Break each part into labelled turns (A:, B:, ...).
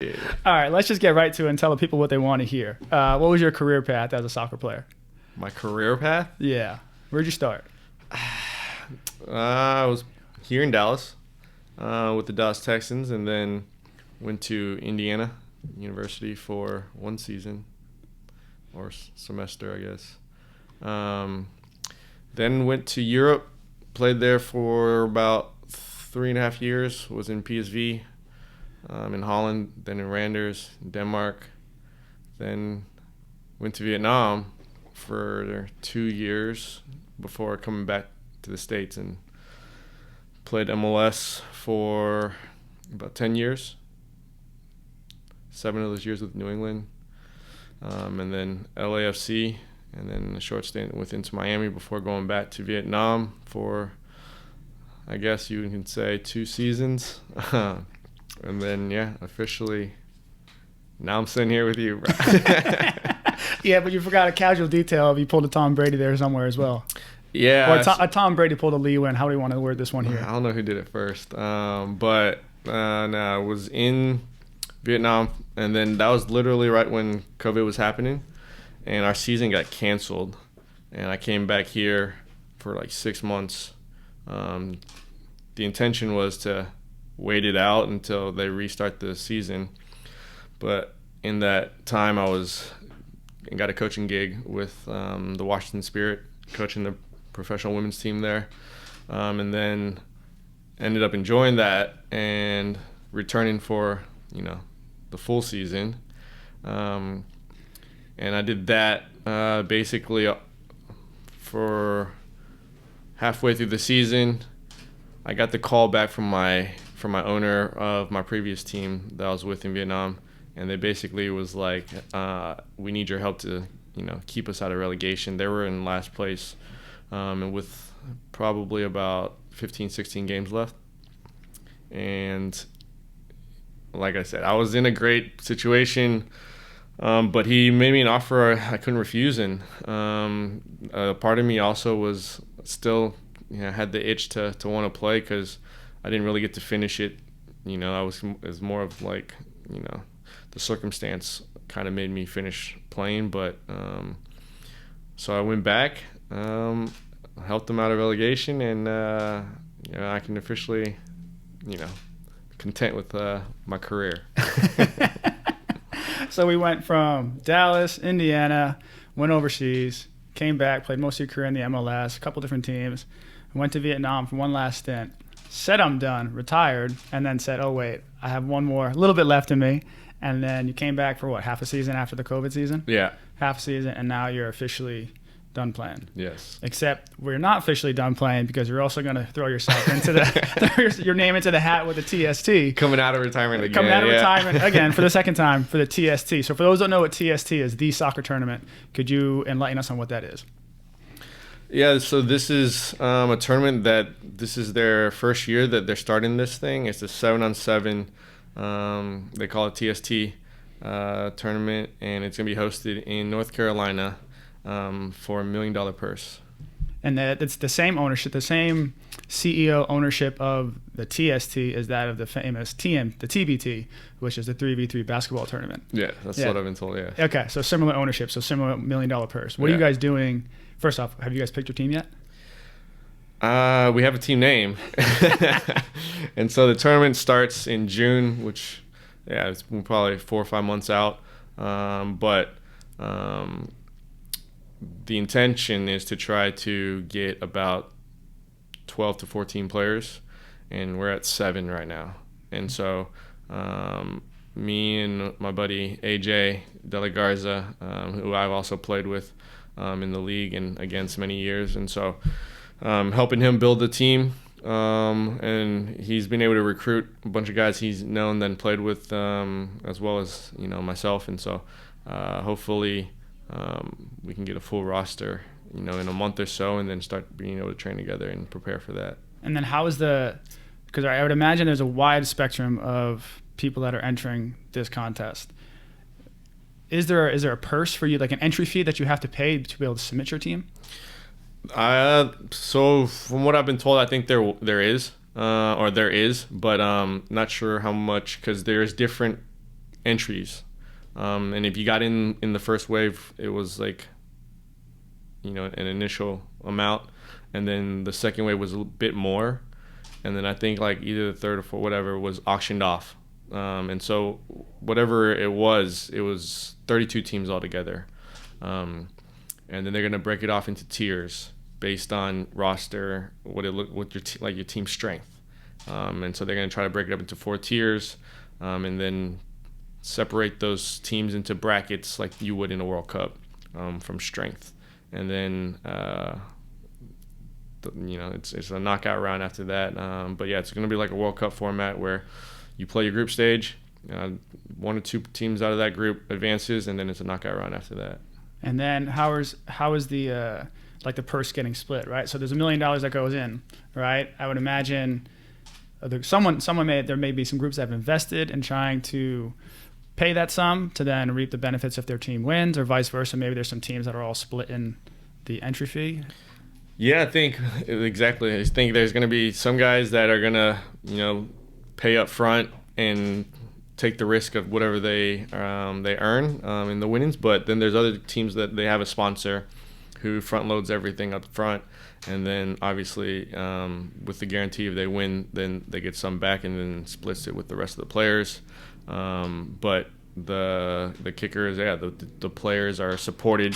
A: All right, let's just get right to it and tell the people what they want to hear. What was your career path as a soccer player?
B: My career path?
A: Yeah. Where'd you start?
B: I was here in Dallas with the Dallas Texans, and then went to Indiana University for one season or semester, I guess. Then went to Europe, played there for about 3.5 years, was in PSV in Holland, then in Randers, in Denmark. Then went to Vietnam for 2 years before coming back to the States, and played MLS for about 10 years. 7 of those years with New England, and then LAFC, and then a short stint with Inter Miami before going back to Vietnam for, I guess you can say, 2 seasons. And then, officially, now I'm sitting here with you, bro.
A: Yeah, but you forgot a casual detail. You pulled a Tom Brady there somewhere as well.
B: Yeah.
A: Or a Tom Brady pulled a Lee Nguyen. How do you want to word this one here?
B: I don't know who did it first. But I was in Vietnam, and then that was literally right when COVID was happening, and our season got canceled, and I came back here for like 6 months. The intention was to wait it out until they restart the season, but in that time I got a coaching gig with the Washington Spirit, coaching the professional women's team there, and then ended up enjoying that and returning for the full season, and I did that basically for halfway through the season. I got the call back from my owner of my previous team that I was with in Vietnam, and they basically was like, we need your help to keep us out of relegation. They were in last place, and with probably about 15-16 games left, and like I said, I was in a great situation, but he made me an offer I couldn't refuse, and part of me also was still had the itch to want to play, because I didn't really get to finish it. It was more of like the circumstance kind of made me finish playing, but so I went back, helped them out of relegation, and I can officially content with my career.
A: So we went from Dallas, Indiana, went overseas, came back, played most of your career in the MLS, a couple different teams, went to Vietnam for one last stint, said I'm done, retired, and then said, oh wait, I have one more, a little bit left in me. And then you came back for what, half a season after the COVID season?
B: Yeah.
A: Half a season, and now you're officially done playing.
B: Yes.
A: Except we're not officially done playing, because you're also going to throw yourself into your name into the hat with the TST.
B: Coming out of retirement again.
A: Coming out of retirement again for the second time for the TST. So for those who don't know what TST is, the soccer tournament, could you enlighten us on what that is?
B: Yeah, so this is a tournament that this is their first year that they're starting this thing. It's a 7-on-7. They call it TST tournament, and it's going to be hosted in North Carolina for $1 million purse.
A: And it's the same ownership, the same CEO ownership of the TST as that of the famous the TBT, which is the 3v3 basketball tournament.
B: Yeah, that's what I've been told, yeah.
A: Okay, so similar ownership, so similar $1 million purse. What are you guys doing? First off, have you guys picked your team yet?
B: We have a team name. And so the tournament starts in June, which, it's probably 4 or 5 months out. But the intention is to try to get about 12 to 14 players, and we're at 7 right now. And so me and my buddy AJ De La Garza, who I've also played with in the league and against many years, and so helping him build the team, and he's been able to recruit a bunch of guys he's known and played with, as well as myself, and so hopefully we can get a full roster in a month or so, and then start being able to train together and prepare for that.
A: And then how is because I would imagine there's a wide spectrum of people that are entering this contest. Is there a purse for you, like an entry fee that you have to pay to be able to submit your team?
B: So from what I've been told, I think there is, but not sure how much, because there's different entries. And if you got in the first wave, it was like, an initial amount, and then the second wave was a bit more, and then I think like either the third or fourth, whatever, was auctioned off. And so whatever it was 32 teams altogether. And then they're gonna break it off into tiers based on roster, what your team strength. And so they're gonna try to break it up into 4 tiers, and then separate those teams into brackets like you would in a World Cup, from strength. And then it's a knockout round after that. But yeah, it's gonna be like a World Cup format where you play your group stage, 1 or 2 teams out of that group advances, and then it's a knockout round after that.
A: And then how is the the purse getting split, right? So there's $1 million that goes in, right? I would imagine there may be some groups that have invested in trying to pay that sum to then reap the benefits if their team wins, or vice versa. Maybe there's some teams that are all split in the entry fee.
B: Yeah, I think exactly. I think there's going to be some guys that are going to, pay up front and take the risk of whatever they earn in the winnings. But then there's other teams that they have a sponsor who front loads everything up front, and then obviously with the guarantee if they win, then they get some back and then splits it with the rest of the players. But the kicker is the players are supported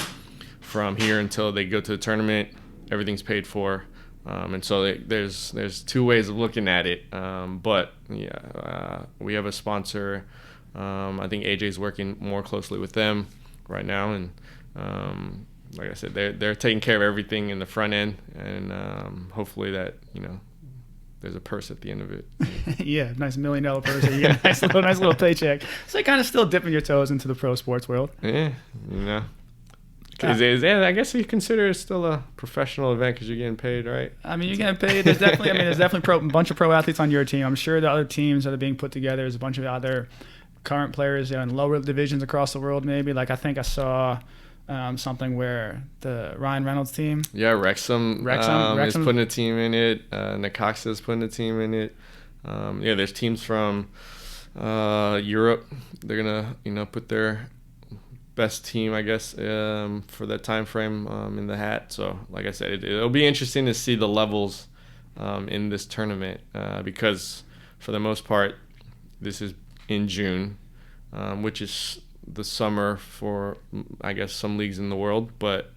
B: from here until they go to the tournament. Everything's paid for. And so there's 2 ways of looking at it. But we have a sponsor. I think AJ's working more closely with them right now, and like I said, they're taking care of everything in the front end, and hopefully that there's a purse at the end of it.
A: Yeah, nice $1 million purse. You get a nice little paycheck. So you're kind of still dipping your toes into the pro sports world.
B: Yeah, I guess you consider it still a professional event because you're getting paid, right?
A: I mean, you're getting paid. There's definitely a bunch of pro athletes on your team. I'm sure the other teams that are being put together is a bunch of other current players in lower divisions across the world. Maybe I think I saw something where the Ryan Reynolds team.
B: Yeah, Wrexham is putting a team in it. Necaxa is putting a team in it. There's teams from Europe. They're gonna put their best team, I guess, for that time frame in the hat. So, like I said, it'll be interesting to see the levels in this tournament because, for the most part, this is in June, which is the summer for, I guess, some leagues in the world. But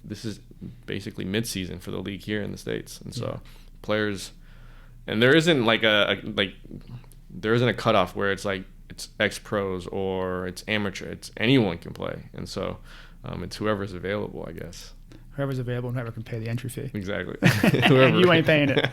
B: this is basically mid-season for the league here in the States, and so players, and there isn't there isn't a cutoff where it's like it's ex-pros or it's amateur. It's anyone can play, and so it's whoever's available, I guess.
A: Whoever's available and whoever can pay the entry fee.
B: Exactly.
A: And you ain't paying it.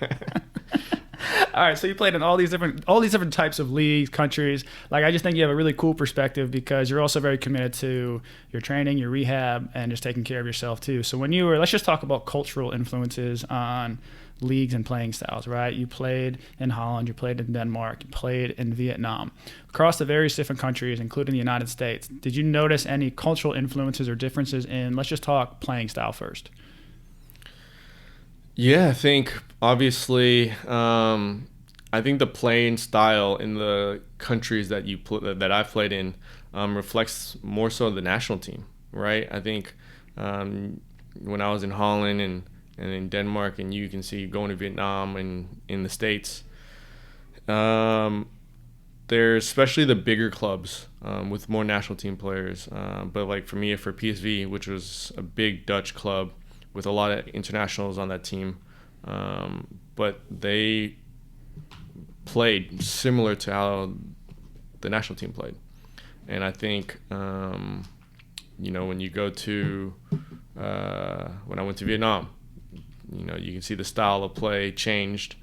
A: All right, so you played in all these different types of leagues, countries. I just think you have a really cool perspective because you're also very committed to your training, your rehab, and just taking care of yourself too. So let's just talk about cultural influences on leagues and playing styles, right? You played in Holland, you played in Denmark, you played in Vietnam. Across the various different countries, including the United States, did you notice any cultural influences or differences in, let's just talk playing style first?
B: Yeah, I think obviously, I think the playing style in the countries that I've played in reflects more so the national team, right? I think when I was in Holland and in Denmark, and you can see going to Vietnam and in the States, there's especially the bigger clubs with more national team players. But for me, for PSV, which was a big Dutch club with a lot of internationals on that team, but they played similar to how the national team played. And I think, when you go to, when I went to Vietnam, you can see the style of play changed,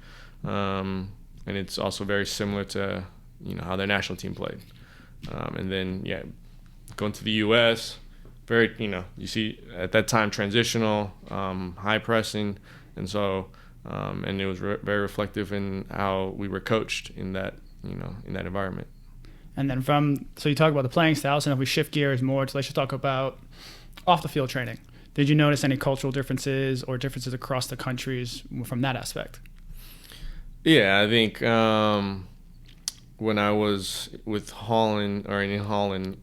B: and it's also very similar to how their national team played. And then going to the U.S., very you see at that time transitional, high pressing, and so and it was very reflective in how we were coached in that in that environment.
A: And then so you talk about the playing styles, and if we shift gears more to let's just talk about off the field training. Did you notice any cultural differences or differences across the countries from that aspect?
B: Yeah, I think when I was with Holland or in Holland,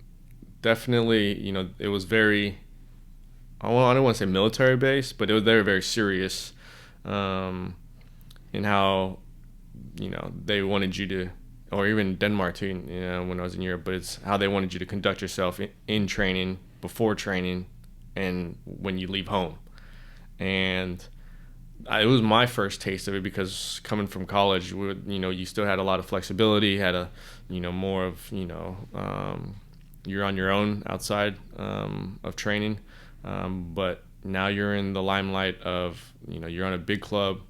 B: definitely, it was very, I don't want to say military based, but it was very, very serious in how, they wanted you to, or even Denmark too, when I was in Europe, but it's how they wanted you to conduct yourself in training, before training, and when you leave home. And it was my first taste of it because coming from college, you still had a lot of flexibility, had a, more of, you're on your own outside of training. But now you're in the limelight of, you're on a big club.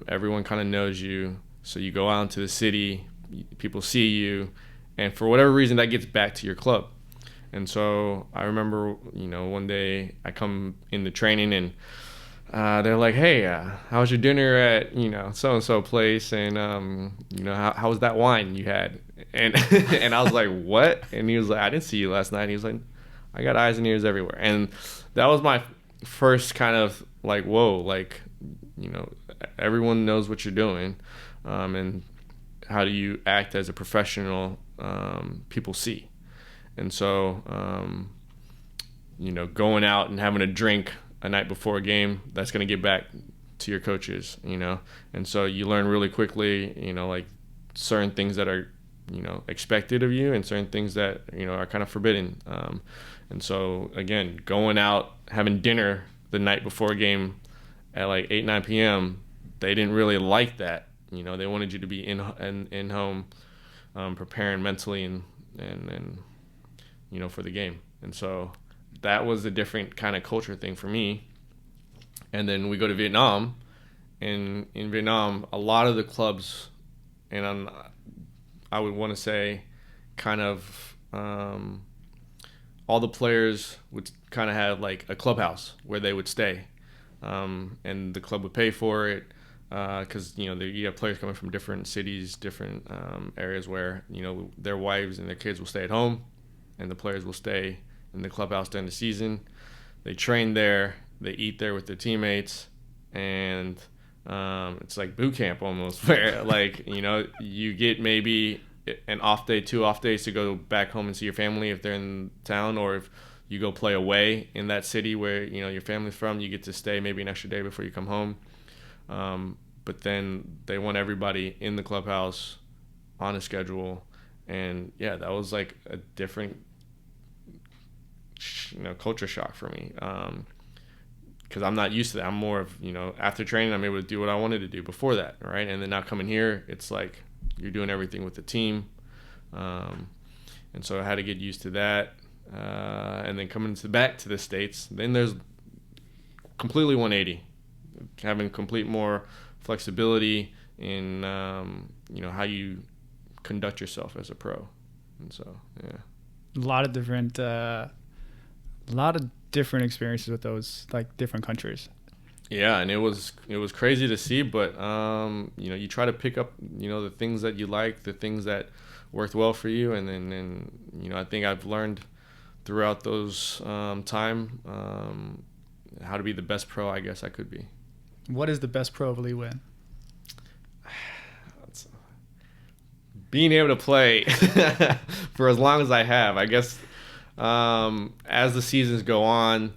B: Everyone kind of knows you. So you go out into the city, people see you, and for whatever reason, that gets back to your club. And so I remember, one day I come in the training and they're like, hey, how was your dinner at, so-and-so place? And, how was that wine you had? And and I was like, what? And he was like, I didn't see you last night. He was like, I got eyes and ears everywhere. And that was my first kind of like, whoa, like, everyone knows what you're doing. And how do you act as a professional, people see. And so, going out and having a drink a night before a game, that's going to get back to your coaches, and so you learn really quickly, like certain things that are, expected of you and certain things that, are kind of forbidden. And so again, going out, having dinner the night before a game at like 8-9 p.m., they didn't really like that. They wanted you to be in home, preparing mentally and for the game. And so that was a different kind of culture thing for me. And then we go to Vietnam, and in Vietnam, a lot of the clubs, and I would want to say kind of all the players would kind of have like a clubhouse where they would stay, and the club would pay for it, because you have players coming from different cities, different areas where their wives and their kids will stay at home, and the players will stay in the clubhouse during the season. They train there, they eat there with their teammates, and it's like boot camp almost, where like you get maybe an off day, 2 off days to go back home and see your family if they're in town, or if you go play away in that city where your family's from, you get to stay maybe an extra day before you come home. But then they want everybody in the clubhouse on a schedule, and yeah, that was like a different culture shock for me, because I'm not used to that. I'm more of, after training, I'm able to do what I wanted to do before that, right? And then now coming here, it's like you're doing everything with the team, and so I had to get used to that. And then coming back to the States, then there's completely 180, having complete more flexibility in how you conduct yourself as a pro. And so yeah,
A: A lot of different experiences with those like different countries.
B: Yeah, and it was crazy to see, but you try to pick up the things that you like, the things that worked well for you, and then I think I've learned throughout those time how to be the best pro I guess I could be.
A: What is the best pro of Lee Nguyen?
B: Being able to play for as long as I have, I guess. As the seasons go on,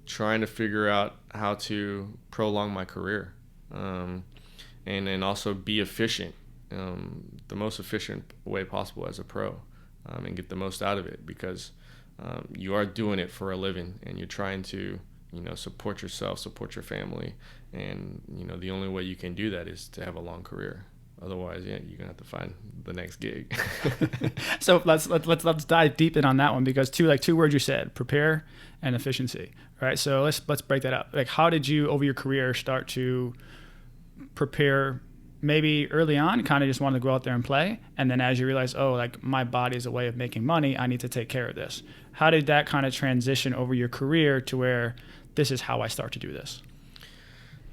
B: trying to figure out how to prolong my career, and then also be efficient, the most efficient way possible as a pro, and get the most out of it, because you are doing it for a living, and you're trying to support yourself, support your family, and the only way you can do that is to have a long career. Otherwise, yeah, you're gonna have to find the next gig.
A: So let's dive deep in on that one, because two words you said: prepare and efficiency. Right. So let's break that up. Like, how did you over your career start to prepare? Maybe early on, kind of just wanted to go out there and play, and then as you realize, oh, like my body is a way of making money, I need to take care of this. How did that kind of transition over your career to where this is how I start to do this?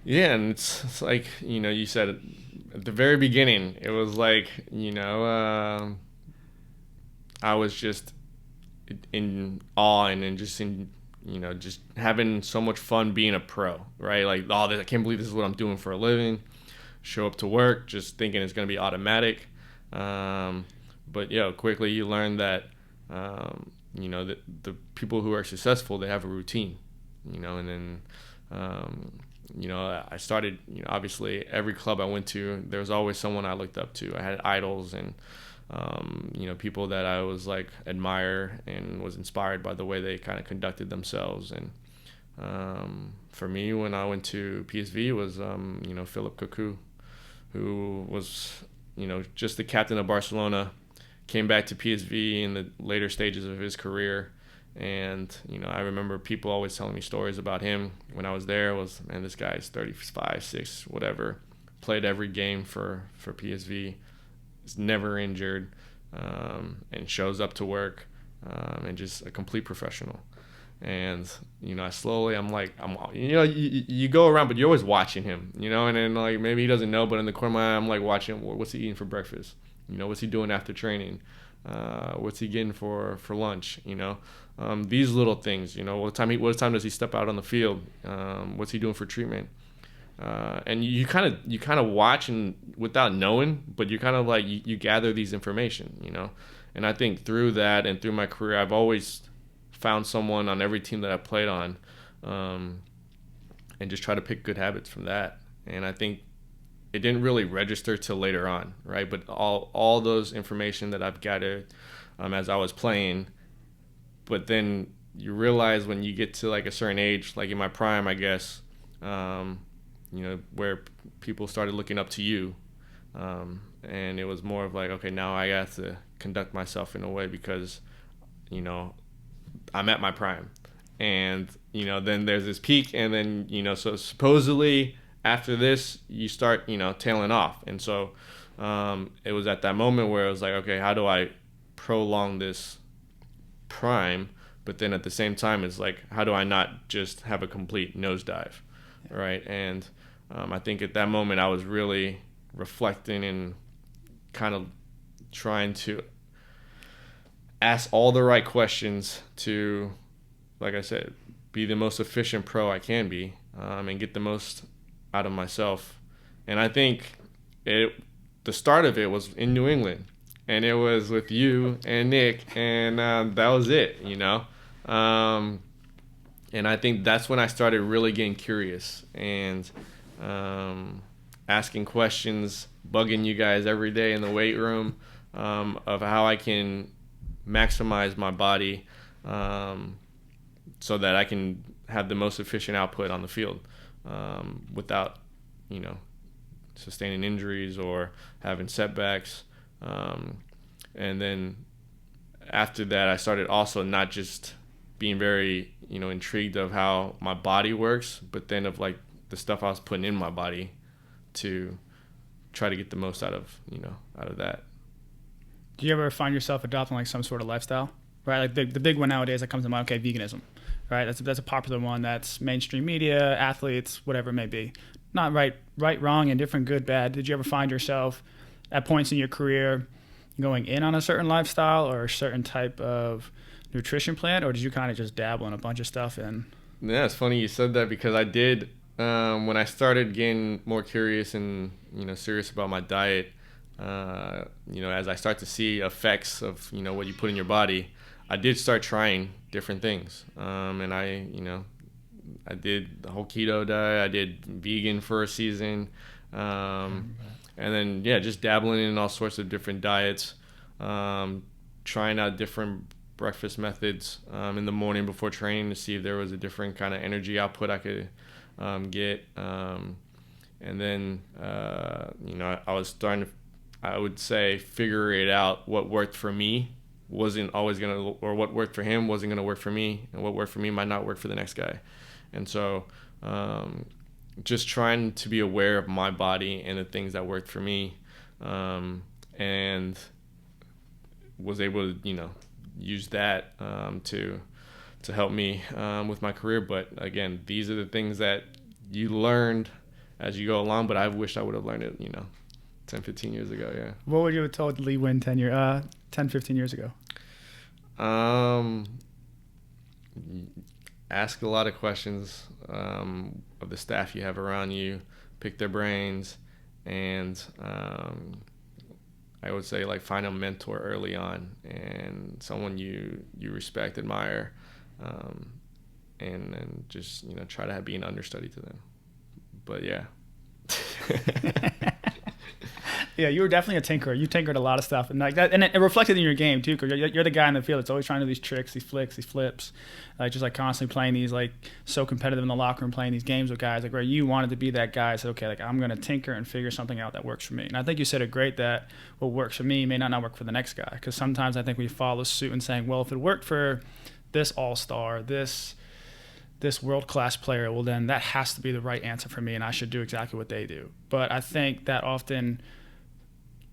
B: Yeah, and it's like you said at the very beginning, it was like I was just in awe and just in just having so much fun being a pro, right? Like, I can't believe this is what I'm doing for a living. Show up to work just thinking it's going to be automatic. But quickly you learn that the people who are successful, they have a routine, and then I started, obviously every club I went to, there was always someone I looked up to. I had idols and people that I was like admire and was inspired by the way they kind of conducted themselves. And for me, when I went to PSV, was Philip Cocu, who was just the captain of Barcelona, came back to PSV in the later stages of his career. And I remember people always telling me stories about him when I was there. Was, man, this guy's 35, 6, whatever, played every game for PSV, is never injured, and shows up to work, and just a complete professional. And I'm like, you go around, but you're always watching him, and then like maybe he doesn't know, but in the corner of my eye, I'm like watching, what's he eating for breakfast, what's he doing after training, what's he getting for lunch, these little things, what time does he step out on the field, what's he doing for treatment, and you kind of watch, and without knowing, but you kind of like you gather these information, and I think through that and through my career, I've always found someone on every team that I played on, and just try to pick good habits from that. And I think it didn't really register till later on, right? But all those information that I've gathered as I was playing, but then you realize when you get to like a certain age, like in my prime, I guess, where people started looking up to you, and it was more of like, okay, now I have to conduct myself in a way because, I'm at my prime. And, then there's this peak, and then, so supposedly after this, you start, tailing off. And so it was at that moment where it was like, okay, how do I prolong this prime? But then at the same time, it's like, how do I not just have a complete nosedive, right? And I think at that moment, I was really reflecting and kind of trying to ask all the right questions to, like I said, be the most efficient pro I can be, and get the most out of myself. And I think the start of it was in New England, and it was with you and Nick, and that was it, and I think that's when I started really getting curious and asking questions, bugging you guys every day in the weight room, of how I can maximize my body, so that I can have the most efficient output on the field, without sustaining injuries or having setbacks. And then after that, I started also not just being very intrigued of how my body works, but then of like the stuff I was putting in my body to try to get the most out of that.
A: Do you ever find yourself adopting like some sort of lifestyle, right? Like the big one nowadays that comes to mind, okay, veganism, right? That's a popular one. That's mainstream media, athletes, whatever it may be. Not right, wrong, indifferent, good, bad. Did you ever find yourself at points in your career going in on a certain lifestyle or a certain type of nutrition plan, or did you kind of just dabble in a bunch of stuff? And
B: yeah, it's funny you said that, because I did, when I started getting more curious and serious about my diet. As I start to see effects of what you put in your body, I did start trying different things, and I did the whole keto diet. I did vegan for a season, and then just dabbling in all sorts of different diets, trying out different breakfast methods in the morning before training to see if there was a different kind of energy output I could get, and then I was starting to, I would say, figure it out. What worked for me wasn't always going to, or what worked for him wasn't going to work for me, and what worked for me might not work for the next guy. And so just trying to be aware of my body and the things that worked for me, and was able to, use that to help me with my career. But again, these are the things that you learned as you go along, but I wish I would have learned it, 10, 15 years ago, yeah.
A: What would you have told Lee Nguyen 10, 15 years ago?
B: Ask a lot of questions of the staff you have around you, pick their brains, and I would say like find a mentor early on and someone you respect, admire, and just try to be an understudy to them. But yeah.
A: Yeah, you were definitely a tinkerer. You tinkered a lot of stuff, and like that, and it reflected in your game too. Because you're the guy in the field that's always trying to do these tricks, these flicks, these flips, like just like constantly playing these, like so competitive in the locker room, playing these games with guys. Like where you wanted to be that guy, said, okay, like I'm gonna tinker and figure something out that works for me. And I think you said it great that what works for me may not work for the next guy. Because sometimes I think we follow suit and saying, well, if it worked for this all-star, this world-class player, well then that has to be the right answer for me, and I should do exactly what they do. But I think that often.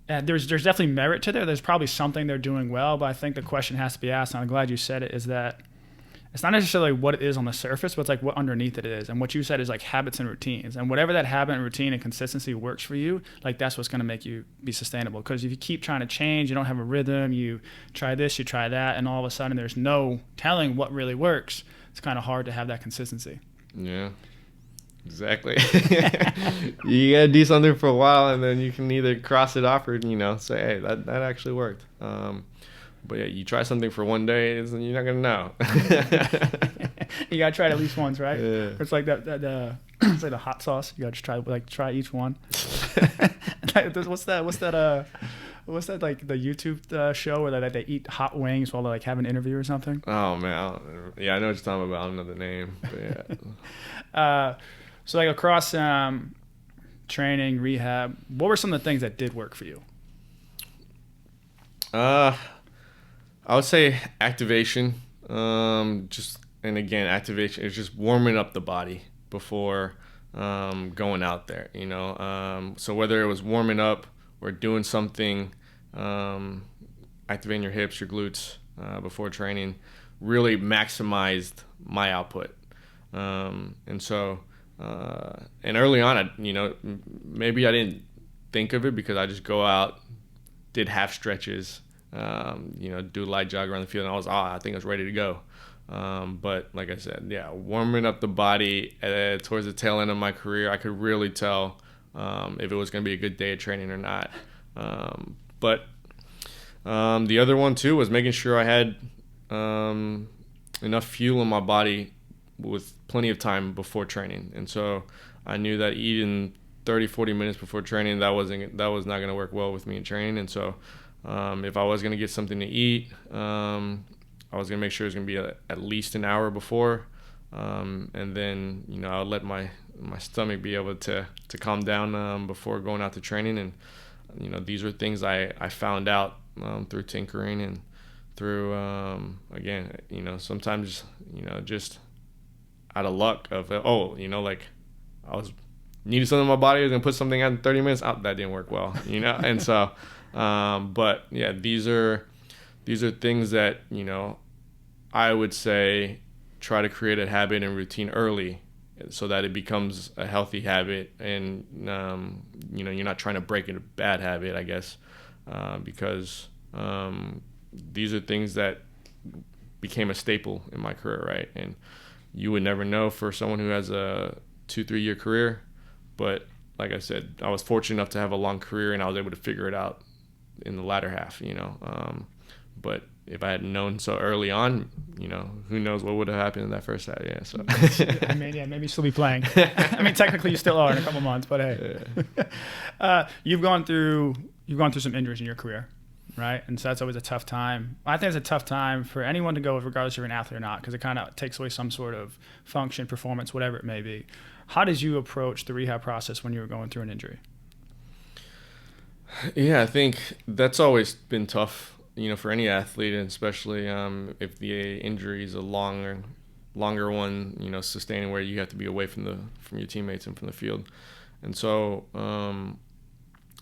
A: There's definitely merit to there. There's probably something they're doing well, but I think the question has to be asked, and I'm glad you said it, is that it's not necessarily what it is on the surface, but it's like what underneath it is. And what you said is like habits and routines. And whatever that habit and routine and consistency works for you, like that's what's going to make you be sustainable. Because if you keep trying to change, you don't have a rhythm, you try this, you try that, and all of a sudden there's no telling what really works, it's kind of hard to have that consistency.
B: Yeah. Exactly. You gotta do something for a while, and then you can either cross it off or say, hey, that actually worked. But yeah, you try something for one day, and you're not gonna know.
A: You gotta try it at least once, right?
B: Yeah.
A: It's like that it's like the hot sauce. You gotta just try each one. What's that like the YouTube show where they eat hot wings while they like have an interview or something?
B: Oh man, I know what you're talking about. I don't know the name, but yeah.
A: So like across training, rehab, what were some of the things that did work for you?
B: I would say activation. Activation is just warming up the body before going out there. So whether it was warming up or doing something, activating your hips, your glutes before training, really maximized my output. And early on, maybe I didn't think of it because I just go out, did half stretches, do a light jog around the field, and I think I was ready to go. But like I said, yeah, warming up the body towards the tail end of my career, I could really tell if it was going to be a good day of training or not. But the other one too was making sure I had enough fuel in my body with plenty of time before training. And so I knew that eating 30-40 minutes before training, that was not going to work well with me in training. And so if I was going to get something to eat, I was going to make sure it was going to be at least an hour before, and then I would let my stomach be able to calm down before going out to training. And these are things I found out through tinkering and through sometimes just out of luck of like I was needed something in my body, I was gonna put something out in 30 minutes. That didn't work well, and so but yeah, these are things that I would say try to create a habit and routine early so that it becomes a healthy habit, and you're not trying to break a bad habit, I guess, because these are things that became a staple in my career, right? And you would never know for someone who has a 2-3 year career, but like I said, I was fortunate enough to have a long career, and I was able to figure it out in the latter half, but if I had known so early on, who knows what would have happened in that first half. Yeah, so
A: I mean, yeah, maybe you'll still be playing. I mean, technically you still are in a couple months, but hey, yeah. You've gone through some injuries in your career, right? And so that's always a tough time. I think it's a tough time for anyone to go with, regardless if you're an athlete or not, because it kind of takes away some sort of function, performance, whatever it may be. How did you approach the rehab process when you were going through an injury?
B: Yeah, I think that's always been tough, for any athlete, and especially if the injury is a longer one, sustaining, where you have to be away from your teammates and from the field. And so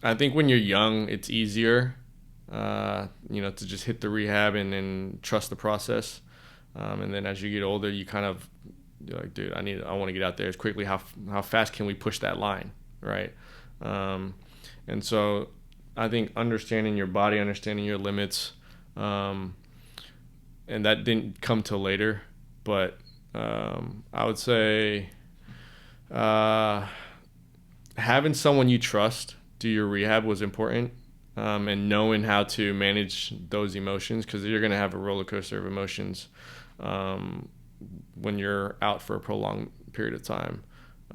B: I think when you're young, it's easier, to just hit the rehab and trust the process. And then as you get older, you're like, dude, I want to get out there as quickly. How fast can we push that line, right? And so I think understanding your body, understanding your limits, and that didn't come till later, but I would say having someone you trust do your rehab was important. and knowing how to manage those emotions, because you're going to have a roller coaster of emotions when you're out for a prolonged period of time.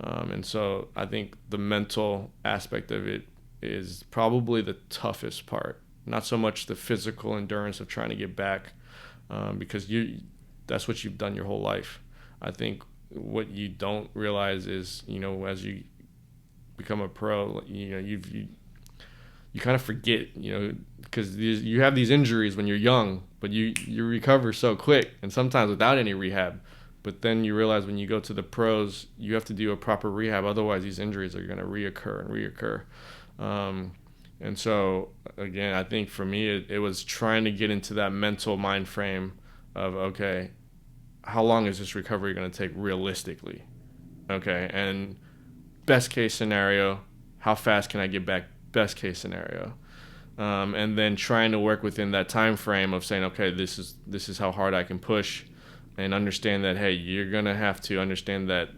B: And so I think the mental aspect of it is probably the toughest part, not so much the physical endurance of trying to get back, because that's what you've done your whole life. I think what you don't realize is, as you become a pro, you kind of forget, because you have these injuries when you're young, but you recover so quick, and sometimes without any rehab. But then you realize when you go to the pros, you have to do a proper rehab. Otherwise, these injuries are going to reoccur. And so, again, I think for me, it was trying to get into that mental mind frame of, okay, how long is this recovery going to take realistically? Okay, and best case scenario, how fast can I get back? Best case scenario. And then trying to work within that time frame of saying, okay, this is how hard I can push, and understand that, hey, you're going to have to understand that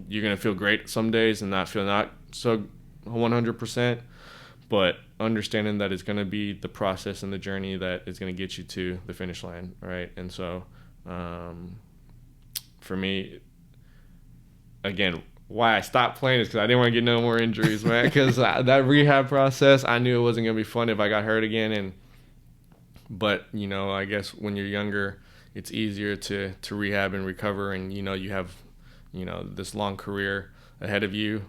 B: you're going to feel great some days and not so 100%, but understanding that it's going to be the process and the journey that is going to get you to the finish line, right? And so for me, again, why I stopped playing is because I didn't want to get no more injuries, man, because that rehab process, I knew it wasn't going to be fun if I got hurt again. But I guess when you're younger, it's easier to rehab and recover, and you have this long career ahead of you.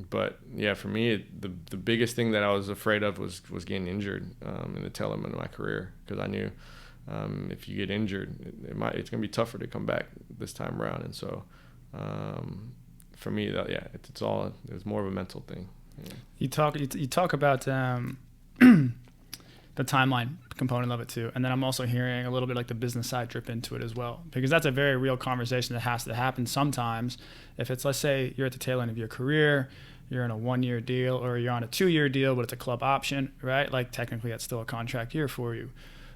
B: But yeah, for me, the biggest thing that I was afraid of was getting injured in the tail end of my career, because I knew if you get injured, it's gonna be tougher to come back this time around. And so for me, it's more of a mental thing. Yeah.
A: You talk about the timeline component of it too, and then I'm also hearing a little bit like the business side drip into it as well, because that's a very real conversation that has to happen sometimes. If it's, let's say you're at the tail end of your career, you're in a 1-year deal, or you're on a 2-year deal but it's a club option, right? Like technically that's still a contract year for you.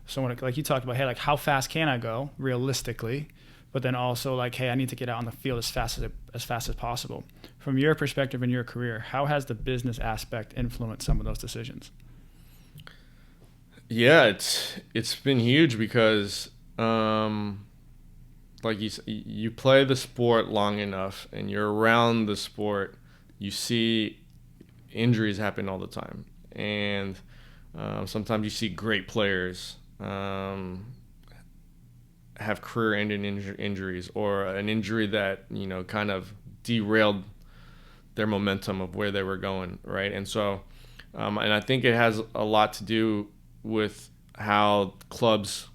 A: So when like you talked about, hey, like how fast can I go realistically, but then also like, hey, I need to get out on the field as fast as possible. From your perspective in your career, how has the business aspect influenced some of those decisions?
B: Yeah, it's been huge, because like you play the sport long enough and you're around the sport, you see injuries happen all the time, and sometimes you see great players have career-ending injuries, or an injury that kind of derailed their momentum of where they were going, right? And so and I think it has a lot to do with how clubs,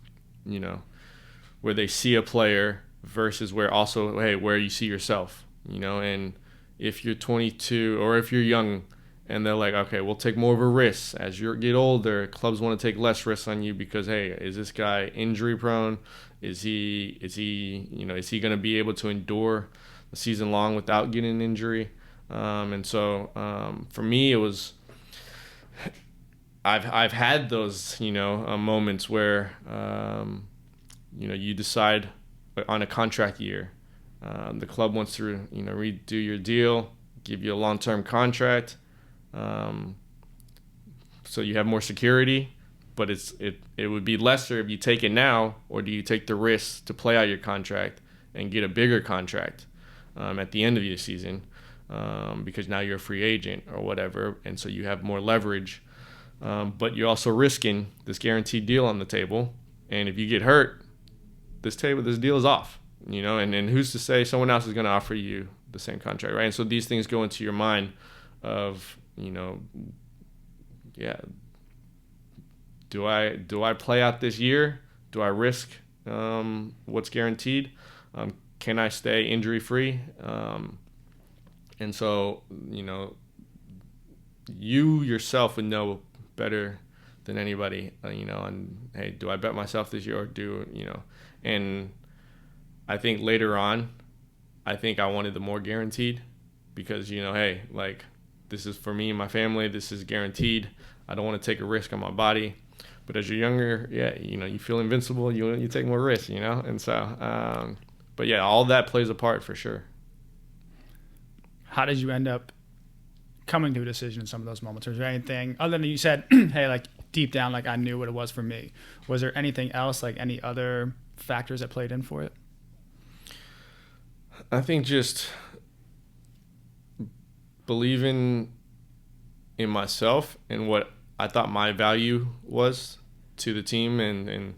B: where they see a player versus where you see yourself, and if you're 22 or if you're young and they're like, okay, we'll take more of a risk. As you get older, clubs want to take less risks on you because, hey, is this guy injury prone? Is he going to be able to endure the season long without getting an injury? And so for me, it was, I've had those moments where you decide on a contract year, the club wants to redo your deal, give you a long-term contract, so you have more security, but it would be lesser if you take it now, or do you take the risk to play out your contract and get a bigger contract at the end of your season, because now you're a free agent or whatever, and so you have more leverage. But you're also risking this guaranteed deal on the table, and if you get hurt, this deal is off, and who's to say someone else is going to offer you the same contract, right? And so these things go into your mind of, do I play out this year? Do I risk what's guaranteed? Can I stay injury free? And so you yourself would know better than anybody, on, hey, do I bet myself this year, or and I think later on, I think I wanted the more guaranteed, because, hey, like, this is for me and my family, this is guaranteed. I don't want to take a risk on my body. But as you're younger, you feel invincible, you take more risks, and so, but yeah, all that plays a part for sure.
A: How did you end up coming to a decision in some of those moments? Or is there anything other than you said, hey, like deep down, like I knew what it was for me? Was there anything else, like any other factors that played in for it?
B: I think just believing in myself and what I thought my value was to the team and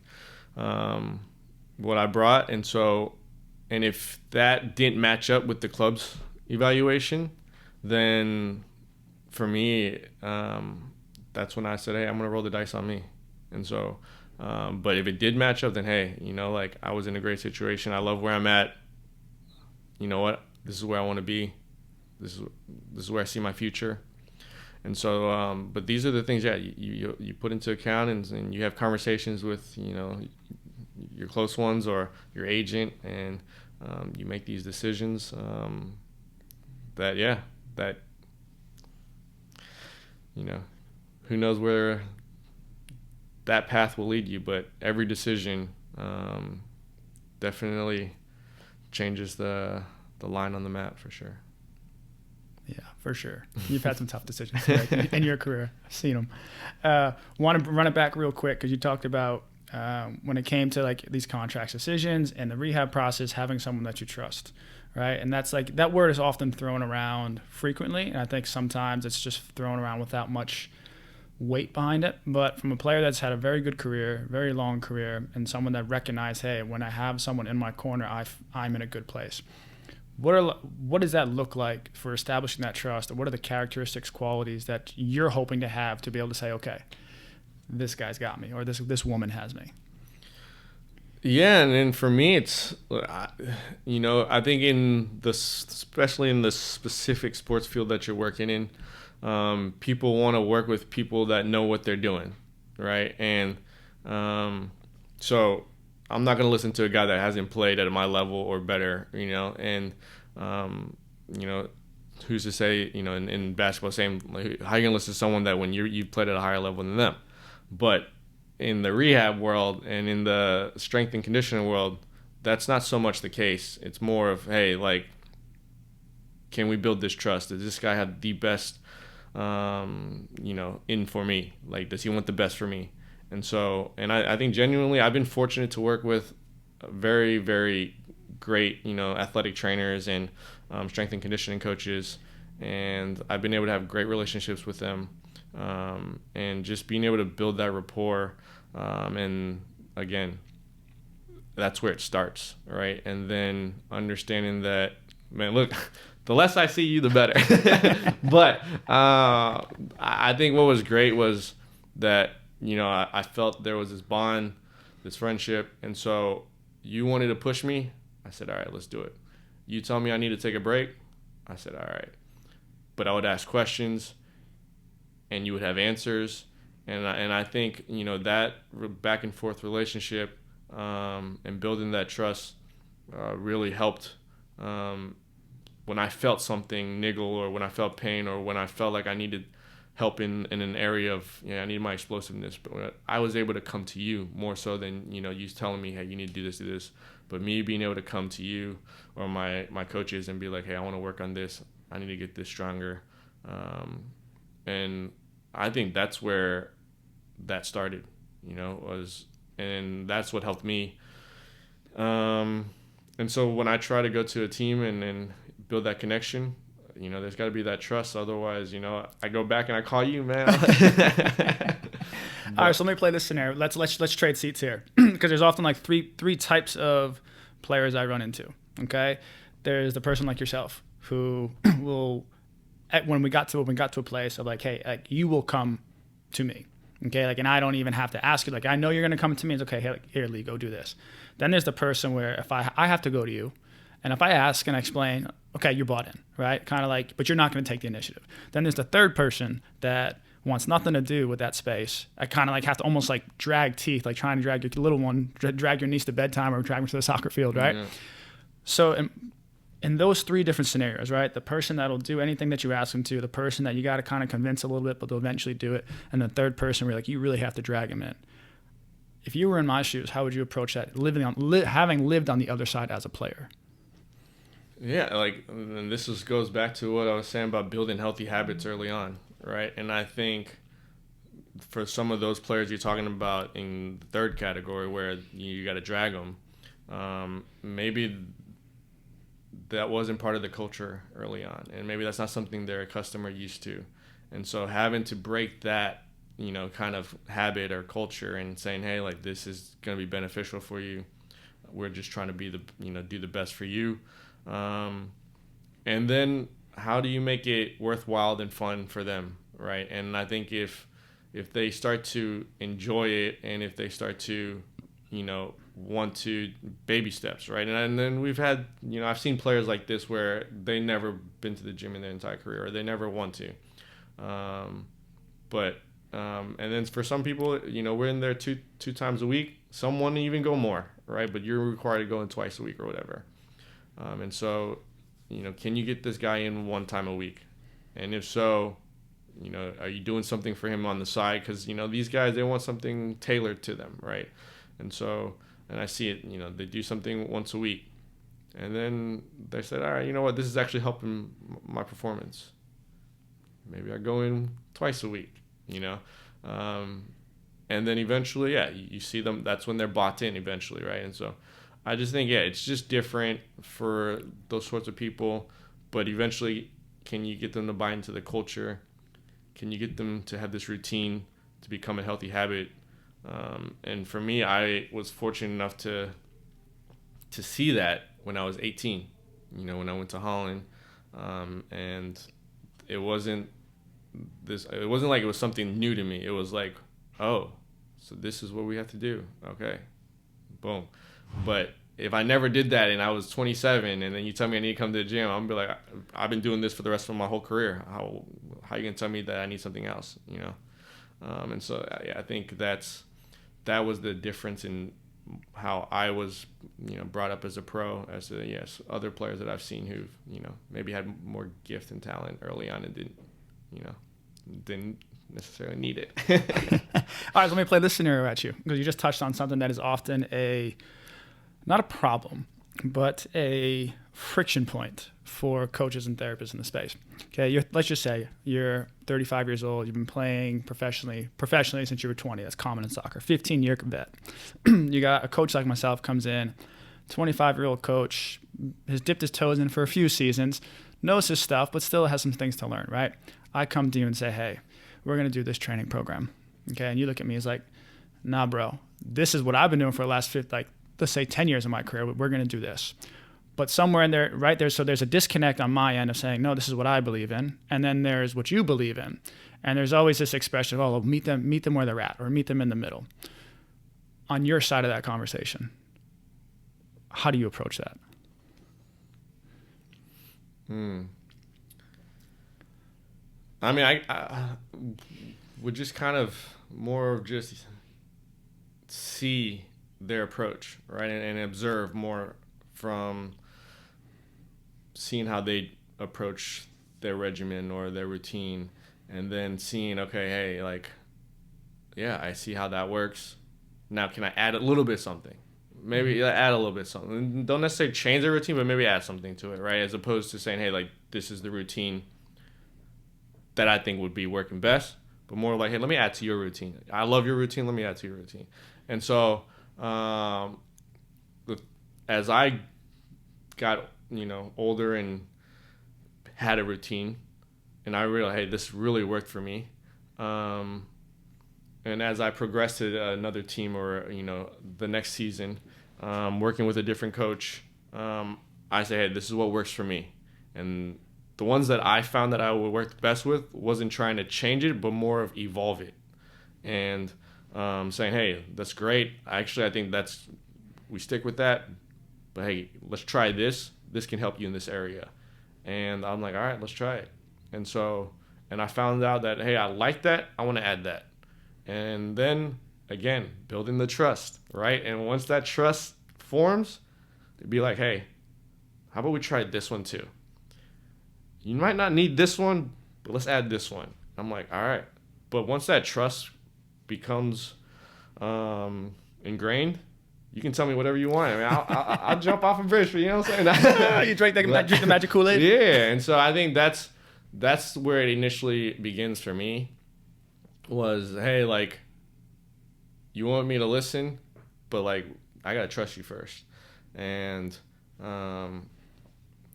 B: what I brought. And if that didn't match up with the club's evaluation, then for me, that's when I said, hey, I'm going to roll the dice on me. And so, but if it did match up, then hey, like I was in a great situation. I love where I'm at. You know what? This is where I want to be. This is where I see my future. And so, but these are the things, you put into account and you have conversations with, your close ones or your agent, and you make these decisions that who knows where that path will lead you, but every decision definitely changes the line on the map for sure.
A: Yeah, for sure. You've had some tough decisions in your career. I've seen them. Want to run it back real quick because you talked about when it came to like these contract decisions and the rehab process, having someone that you trust, right? And that's like, that word is often thrown around frequently, and I think sometimes it's just thrown around without much weight behind it. But from a player that's had a very good career, very long career, and someone that recognized, hey, when I have someone in my corner, I'm in a good place. What does that look like for establishing that trust? Or what are the characteristics, qualities that you're hoping to have to be able to say, okay, this guy's got me, or this woman has me?
B: Yeah, and then for me, it's, I think especially in the specific sports field that you're working in, people want to work with people that know what they're doing, right? And so I'm not going to listen to a guy that hasn't played at my level or better, and, who's to say, in basketball, same, like, how are you going to listen to someone that when you've played at a higher level than them? But in the rehab world and in the strength and conditioning world, that's not so much the case. It's more of, hey, like, can we build this trust? Does this guy have the best, in for me? Like, does he want the best for me? And so, and I think genuinely, I've been fortunate to work with very, very great, athletic trainers and strength and conditioning coaches. And I've been able to have great relationships with them. And just being able to build that rapport. And again, that's where it starts, right? And then understanding that, man, look, the less I see you, the better. But I think what was great was that, I felt there was this bond, this friendship. And so you wanted to push me. I said, all right, let's do it. You tell me I need to take a break. I said, all right. But I would ask questions and you would have answers. And I think, that back and forth relationship and building that trust really helped when I felt something niggle, or when I felt pain, or when I felt like I needed help in an area of, I need my explosiveness. But I was able to come to you more so than, you telling me, hey, you need to do this. But me being able to come to you or my coaches and be like, hey, I want to work on this. I need to get this stronger. And I think that's where that started, and that's what helped me. And so when I try to go to a team and build that connection, there's got to be that trust. Otherwise, I go back and I call you, man.
A: All right, so let me play this scenario. Let's trade seats here, because there's often like three types of players I run into. Okay, there's the person like yourself who will, when we got to a place of like, hey, like, you will come to me. Okay, like, and I don't even have to ask you. Like, I know you're gonna come to me. It's okay. Hey, here, Lee, go do this. Then there's the person where if I have to go to you, and if I ask and I explain, okay, you're bought in, right? Kind of like, but you're not going to take the initiative. Then there's the third person that wants nothing to do with that space. I kind of like have to almost like drag teeth, like trying to drag your little one, drag your niece to bedtime, or drag her to the soccer field, right? Yeah. So in those three different scenarios, right? The person that'll do anything that you ask them to, the person that you got to kind of convince a little bit, but they'll eventually do it, and the third person where like you really have to drag them in. If you were in my shoes, how would you approach that? Having lived on the other side as a player.
B: Yeah, like, and goes back to what I was saying about building healthy habits early on, right? And I think for some of those players you're talking about in the third category where you got to drag them, maybe that wasn't part of the culture early on, and maybe that's not something they're accustomed or used to, and so having to break that, kind of habit or culture and saying, hey, like, this is going to be beneficial for you. We're just trying to be do the best for you. And then how do you make it worthwhile and fun for them, right? And I think if they start to enjoy it, and if they start to, want to baby steps, right? And then we've had, I've seen players like this where they never been to the gym in their entire career, or they never want to. And then for some people, we're in there two times a week. Some want to even go more, right? But you're required to go in twice a week or whatever. And so, can you get this guy in one time a week? And if so, are you doing something for him on the side? Because, these guys, they want something tailored to them, right? And so, and I see it, they do something once a week. And then they said, all right, you know what? This is actually helping my performance. Maybe I go in twice a week, And then eventually, you see them. That's when they're bought in eventually, right? And so I just think, it's just different for those sorts of people. But eventually, can you get them to buy into the culture? Can you get them to have this routine to become a healthy habit? And for me, I was fortunate enough to see that when I was 18, when I went to Holland. And it wasn't like it was something new to me. It was like, oh, so this is what we have to do. Okay, boom. But if I never did that and I was 27 and then you tell me I need to come to the gym, I'm gonna be like, I've been doing this for the rest of my whole career. How are you gonna tell me that I need something else? And so I think that was the difference in how I was, brought up as a pro, as other players that I've seen who've, maybe had more gift and talent early on and didn't necessarily need it.
A: All right, let me play this scenario at you, because you just touched on something that is often not a problem, but a friction point for coaches and therapists in the space. Okay, let's just say you're 35 years old. You've been playing professionally since you were 20. That's common in soccer. 15-year vet. You got a coach like myself comes in, 25-year-old coach, has dipped his toes in for a few seasons, knows his stuff, but still has some things to learn, right? I come to you and say, hey, we're going to do this training program. Okay, and you look at me as like, nah, bro, this is what I've been doing for the last let's say 10 years of my career. We're going to do this. But somewhere in there, right there, so there's a disconnect on my end of saying, no, this is what I believe in. And then there's what you believe in. And there's always this expression of, oh, meet them where they're at, or meet them in the middle. On your side of that conversation, how do you approach that?
B: I mean, I would just kind of more of just see their approach, right? And observe more from seeing how they approach their regimen or their routine, and then seeing, okay, hey, like, yeah, I see how that works. Now, can I add a little bit something? Maybe add a little bit something. Don't necessarily change their routine, but maybe add something to it, right? As opposed to saying, hey, like, this is the routine that I think would be working best, but more like, hey, let me add to your routine. I love your routine. Let me add to your routine. And so, as I got, older and had a routine, and I realized, hey, this really worked for me. And as I progressed to another team or, the next season, working with a different coach, I say, hey, this is what works for me. And the ones that I found that I would work best with wasn't trying to change it, but more of evolve it. And saying, hey, that's great. I think we stick with that. But hey, let's try this. This can help you in this area. And I'm like, all right, let's try it. And so, and I found out that, hey, I like that. I want to add that. And then, again, building the trust, right? And once that trust forms, it'd be like, hey, how about we try this one too? You might not need this one, but let's add this one. I'm like, all right. But once that trust becomes ingrained, you can tell me whatever you want. I mean, I'll jump off a bridge for you. Know what I'm saying?
A: You drink the magic Kool-Aid.
B: Yeah, and so I think that's where it initially begins for me. Was, hey, like, you want me to listen, but like I gotta trust you first. And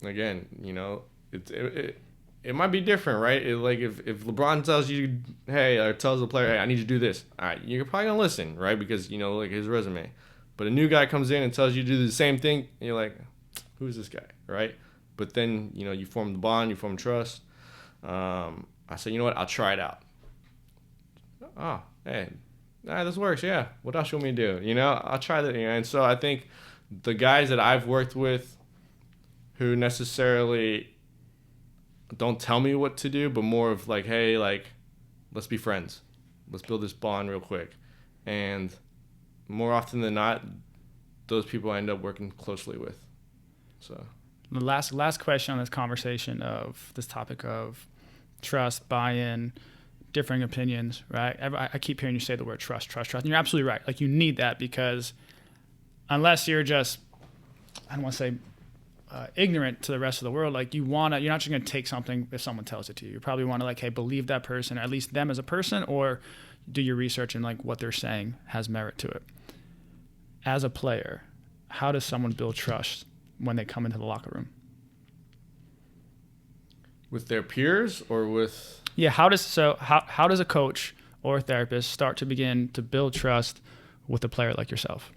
B: again, you know, it might be different, right? Like if LeBron tells you, hey, or tells the player, hey, I need you to do this, all right, you're probably gonna listen, right? Because, you know, like his resume. But a new guy comes in and tells you to do the same thing, and you're like, who's this guy, right? But then, you know, you form the bond, you form trust. I said, you know what, I'll try it out. Oh, hey, this works, yeah. What else you want me to do? You know, I'll try that. You know? And so I think the guys that I've worked with who necessarily don't tell me what to do, but more of like, hey, like, let's be friends. Let's build this bond real quick. And more often than not, those people I end up working closely with. So
A: the last question on this conversation of this topic of trust, buy-in, differing opinions, right? I keep hearing you say the word trust. And you're absolutely right. Like, you need that, because unless you're just, I don't want to say ignorant to the rest of the world, like you're not just going to take something if someone tells it to you. You probably want to, like, hey, believe that person, or at least them as a person, or do your research and like what they're saying has merit to it. As a player, how does someone build trust when they come into the locker room?
B: With their peers or with...
A: Yeah, how does a coach or a therapist start to begin to build trust with a player like yourself,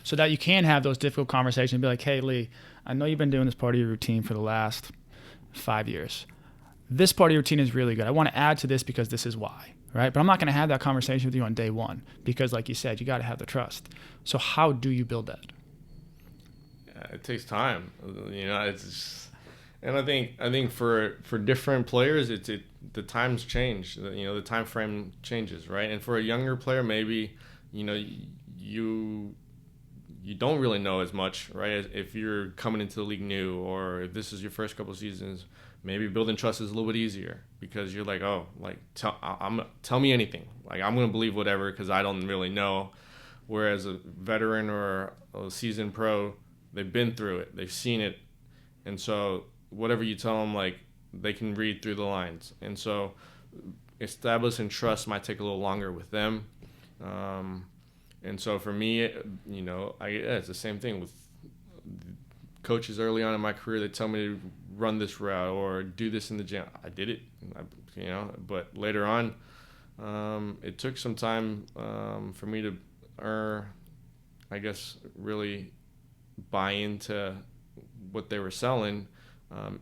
A: so that you can have those difficult conversations and be like, hey, Lee, I know you've been doing this part of your routine for the last 5 years. This part of your routine is really good. I want to add to this because this is why, right? But I'm not going to have that conversation with you on day one because, like you said, you got to have the trust. So how do you build that?
B: Yeah, it takes time. You know, it's just... And I think for different players, the times change. You know, the time frame changes, right? And for a younger player, maybe, you know, you don't really know as much, right? If you're coming into the league new, or if this is your first couple of seasons, maybe building trust is a little bit easier because you're like, oh, like tell me anything. Like, I'm gonna believe whatever because I don't really know. Whereas a veteran or a seasoned pro, they've been through it, they've seen it, and so whatever you tell them, like, they can read through the lines. And so establishing trust might take a little longer with them. And so for me, you know, it's the same thing with coaches early on in my career. They tell me to run this route or do this in the gym. I did it, you know, but later on, it took some time for me to, I guess, really buy into what they were selling.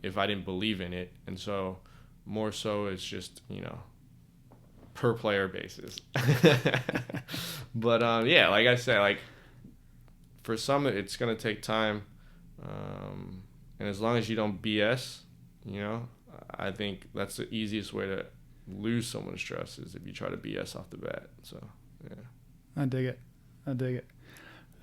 B: If I didn't believe in it. And so more so it's just, you know, per player basis. But yeah, like I said, like for some it's going to take time. And as long as you don't BS, you know, I think that's the easiest way to lose someone's trust is if you try to BS off the bat. So, yeah.
A: I dig it.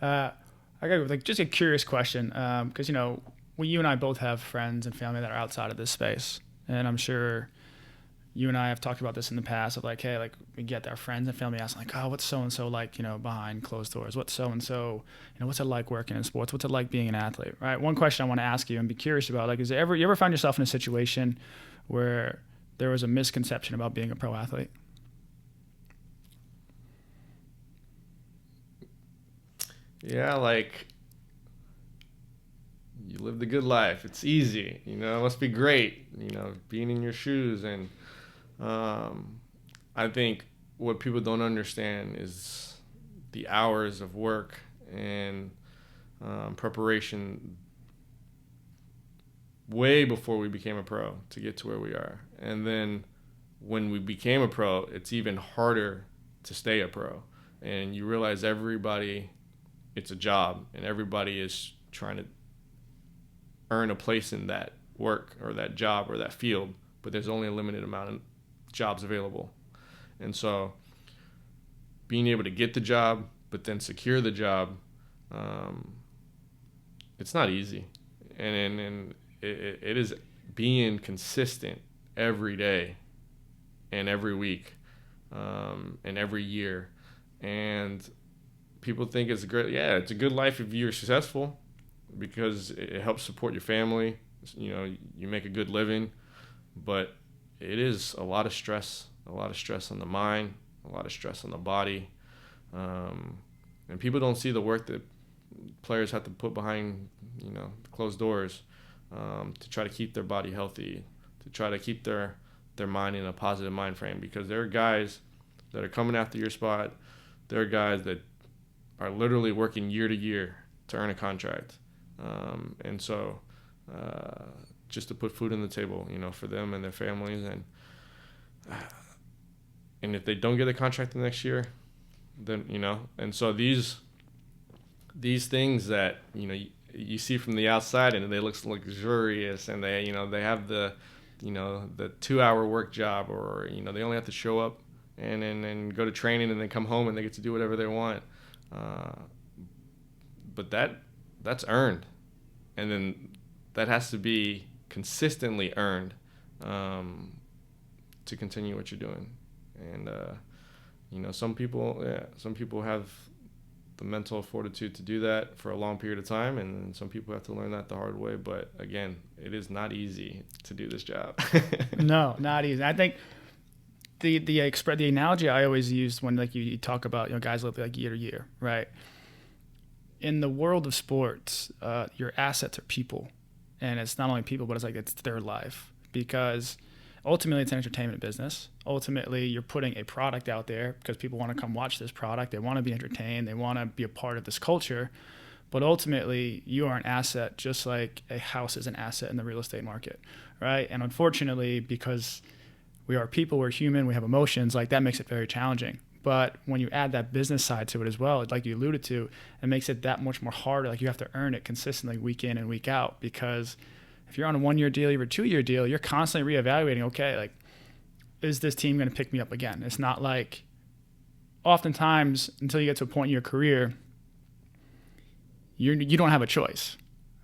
A: I got like just a curious question, because, you know, you and I both have friends and family that are outside of this space. And I'm sure you and I have talked about this in the past of like, hey, like we get our friends and family asking like, oh, what's so-and-so like, you know, behind closed doors? What's so-and-so, you know, what's it like working in sports? What's it like being an athlete, right? One question I want to ask you and be curious about, like, you ever find yourself in a situation where there was a misconception about being a pro athlete?
B: Yeah, like, you live the good life. It's easy, you know. It must be great, you know, being in your shoes. And I think what people don't understand is the hours of work and preparation way before we became a pro to get to where we are. And then when we became a pro, it's even harder to stay a pro. And you realize everybody, it's a job, and everybody is trying to earn a place in that work or that job or that field, but there's only a limited amount of jobs available. And so being able to get the job but then secure the job, it's not easy. And it is being consistent every day and every week and every year. And people think it's great. Yeah, it's a good life if you're successful because it helps support your family. You know, you make a good living, but it is a lot of stress on the mind, a lot of stress on the body. And people don't see the work that players have to put behind, you know, closed doors, to try to keep their body healthy, to try to keep their mind in a positive mind frame, because there are guys that are coming after your spot. There are guys that are literally working year to year to earn a contract. And so just to put food on the table, you know, for them and their families. And if they don't get a contract the next year, then, you know, and so these things that, you know, you see from the outside and they look luxurious, and they, you know, they have the 2-hour work job, or, you know, they only have to show up and then go to training and then come home and they get to do whatever they want. But that's earned. And then that has to be consistently earned to continue what you're doing. And, you know, some people have the mental fortitude to do that for a long period of time, and some people have to learn that the hard way. But again, it is not easy to do this job.
A: No, not easy. I think the analogy I always use when, like, you talk about, you know, guys live like year to year, right? In the world of sports, your assets are people, and it's not only people, but it's their life, because ultimately it's an entertainment business. Ultimately, you're putting a product out there because people want to come watch this product. They want to be entertained. They want to be a part of this culture. But ultimately, you are an asset, just like a house is an asset in the real estate market, right? And unfortunately, because we are people, we're human, we have emotions, like, that makes it very challenging. But when you add that business side to it as well, like you alluded to, it makes it that much more harder. Like, you have to earn it consistently week in and week out, because if you're on a 1-year deal, you're a 2-year deal, you're constantly reevaluating, okay, like, is this team going to pick me up again? It's not like, oftentimes, until you get to a point in your career, you don't have a choice,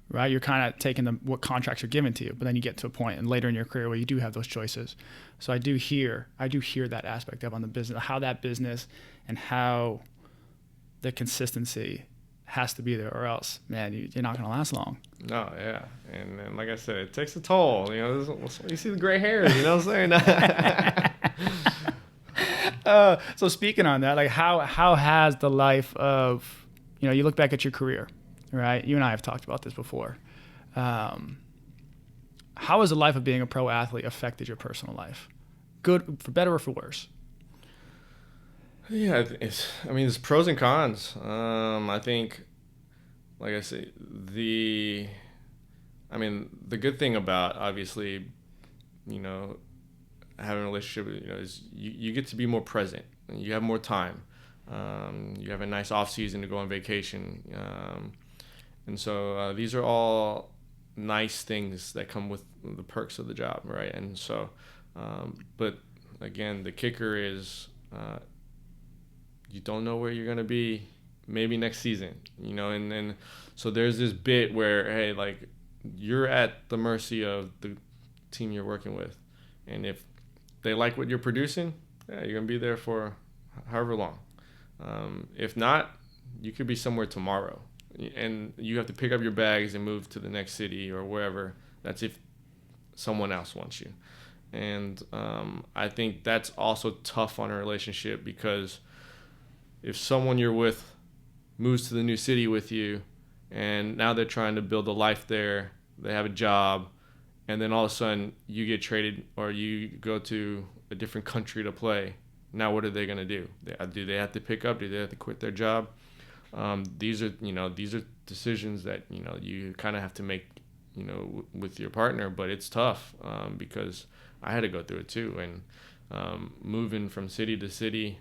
A: right? You're kind of taking what contracts are given to you, but then you get to a point and later in your career where you do have those choices. So I do hear that aspect of on the business, how that business and how the consistency has to be there, or else, man, you're not going to last long.
B: No, yeah. And like I said, it takes a toll. You know, you see the gray hairs, you know what I'm
A: saying? So speaking on that, like, how has the life of, you know, you look back at your career, right? You and I have talked about this before. How has the life of being a pro athlete affected your personal life? Good, for better or for worse?
B: Yeah, there's pros and cons. I think, like I say, the good thing about, obviously, you know, having a relationship, you know, is you get to be more present. You have more time. You have a nice off season to go on vacation. And so these are all nice things that come with the perks of the job, right? And so, but again, the kicker is, you don't know where you're going to be maybe next season, you know, and then so there's this bit where, hey, like, you're at the mercy of the team you're working with, and if they like what you're producing, yeah, you're going to be there for however long. If not, you could be somewhere tomorrow, and you have to pick up your bags and move to the next city or wherever. That's if someone else wants you. And I think that's also tough on a relationship, because if someone you're with moves to the new city with you, and now they're trying to build a life there, they have a job, and then all of a sudden you get traded or you go to a different country to play. Now what are they going to do? Do they have to pick up? Do they have to quit their job? These are decisions that, you know, you kind of have to make, you know, with your partner, but it's tough because I had to go through it too. And moving from city to city,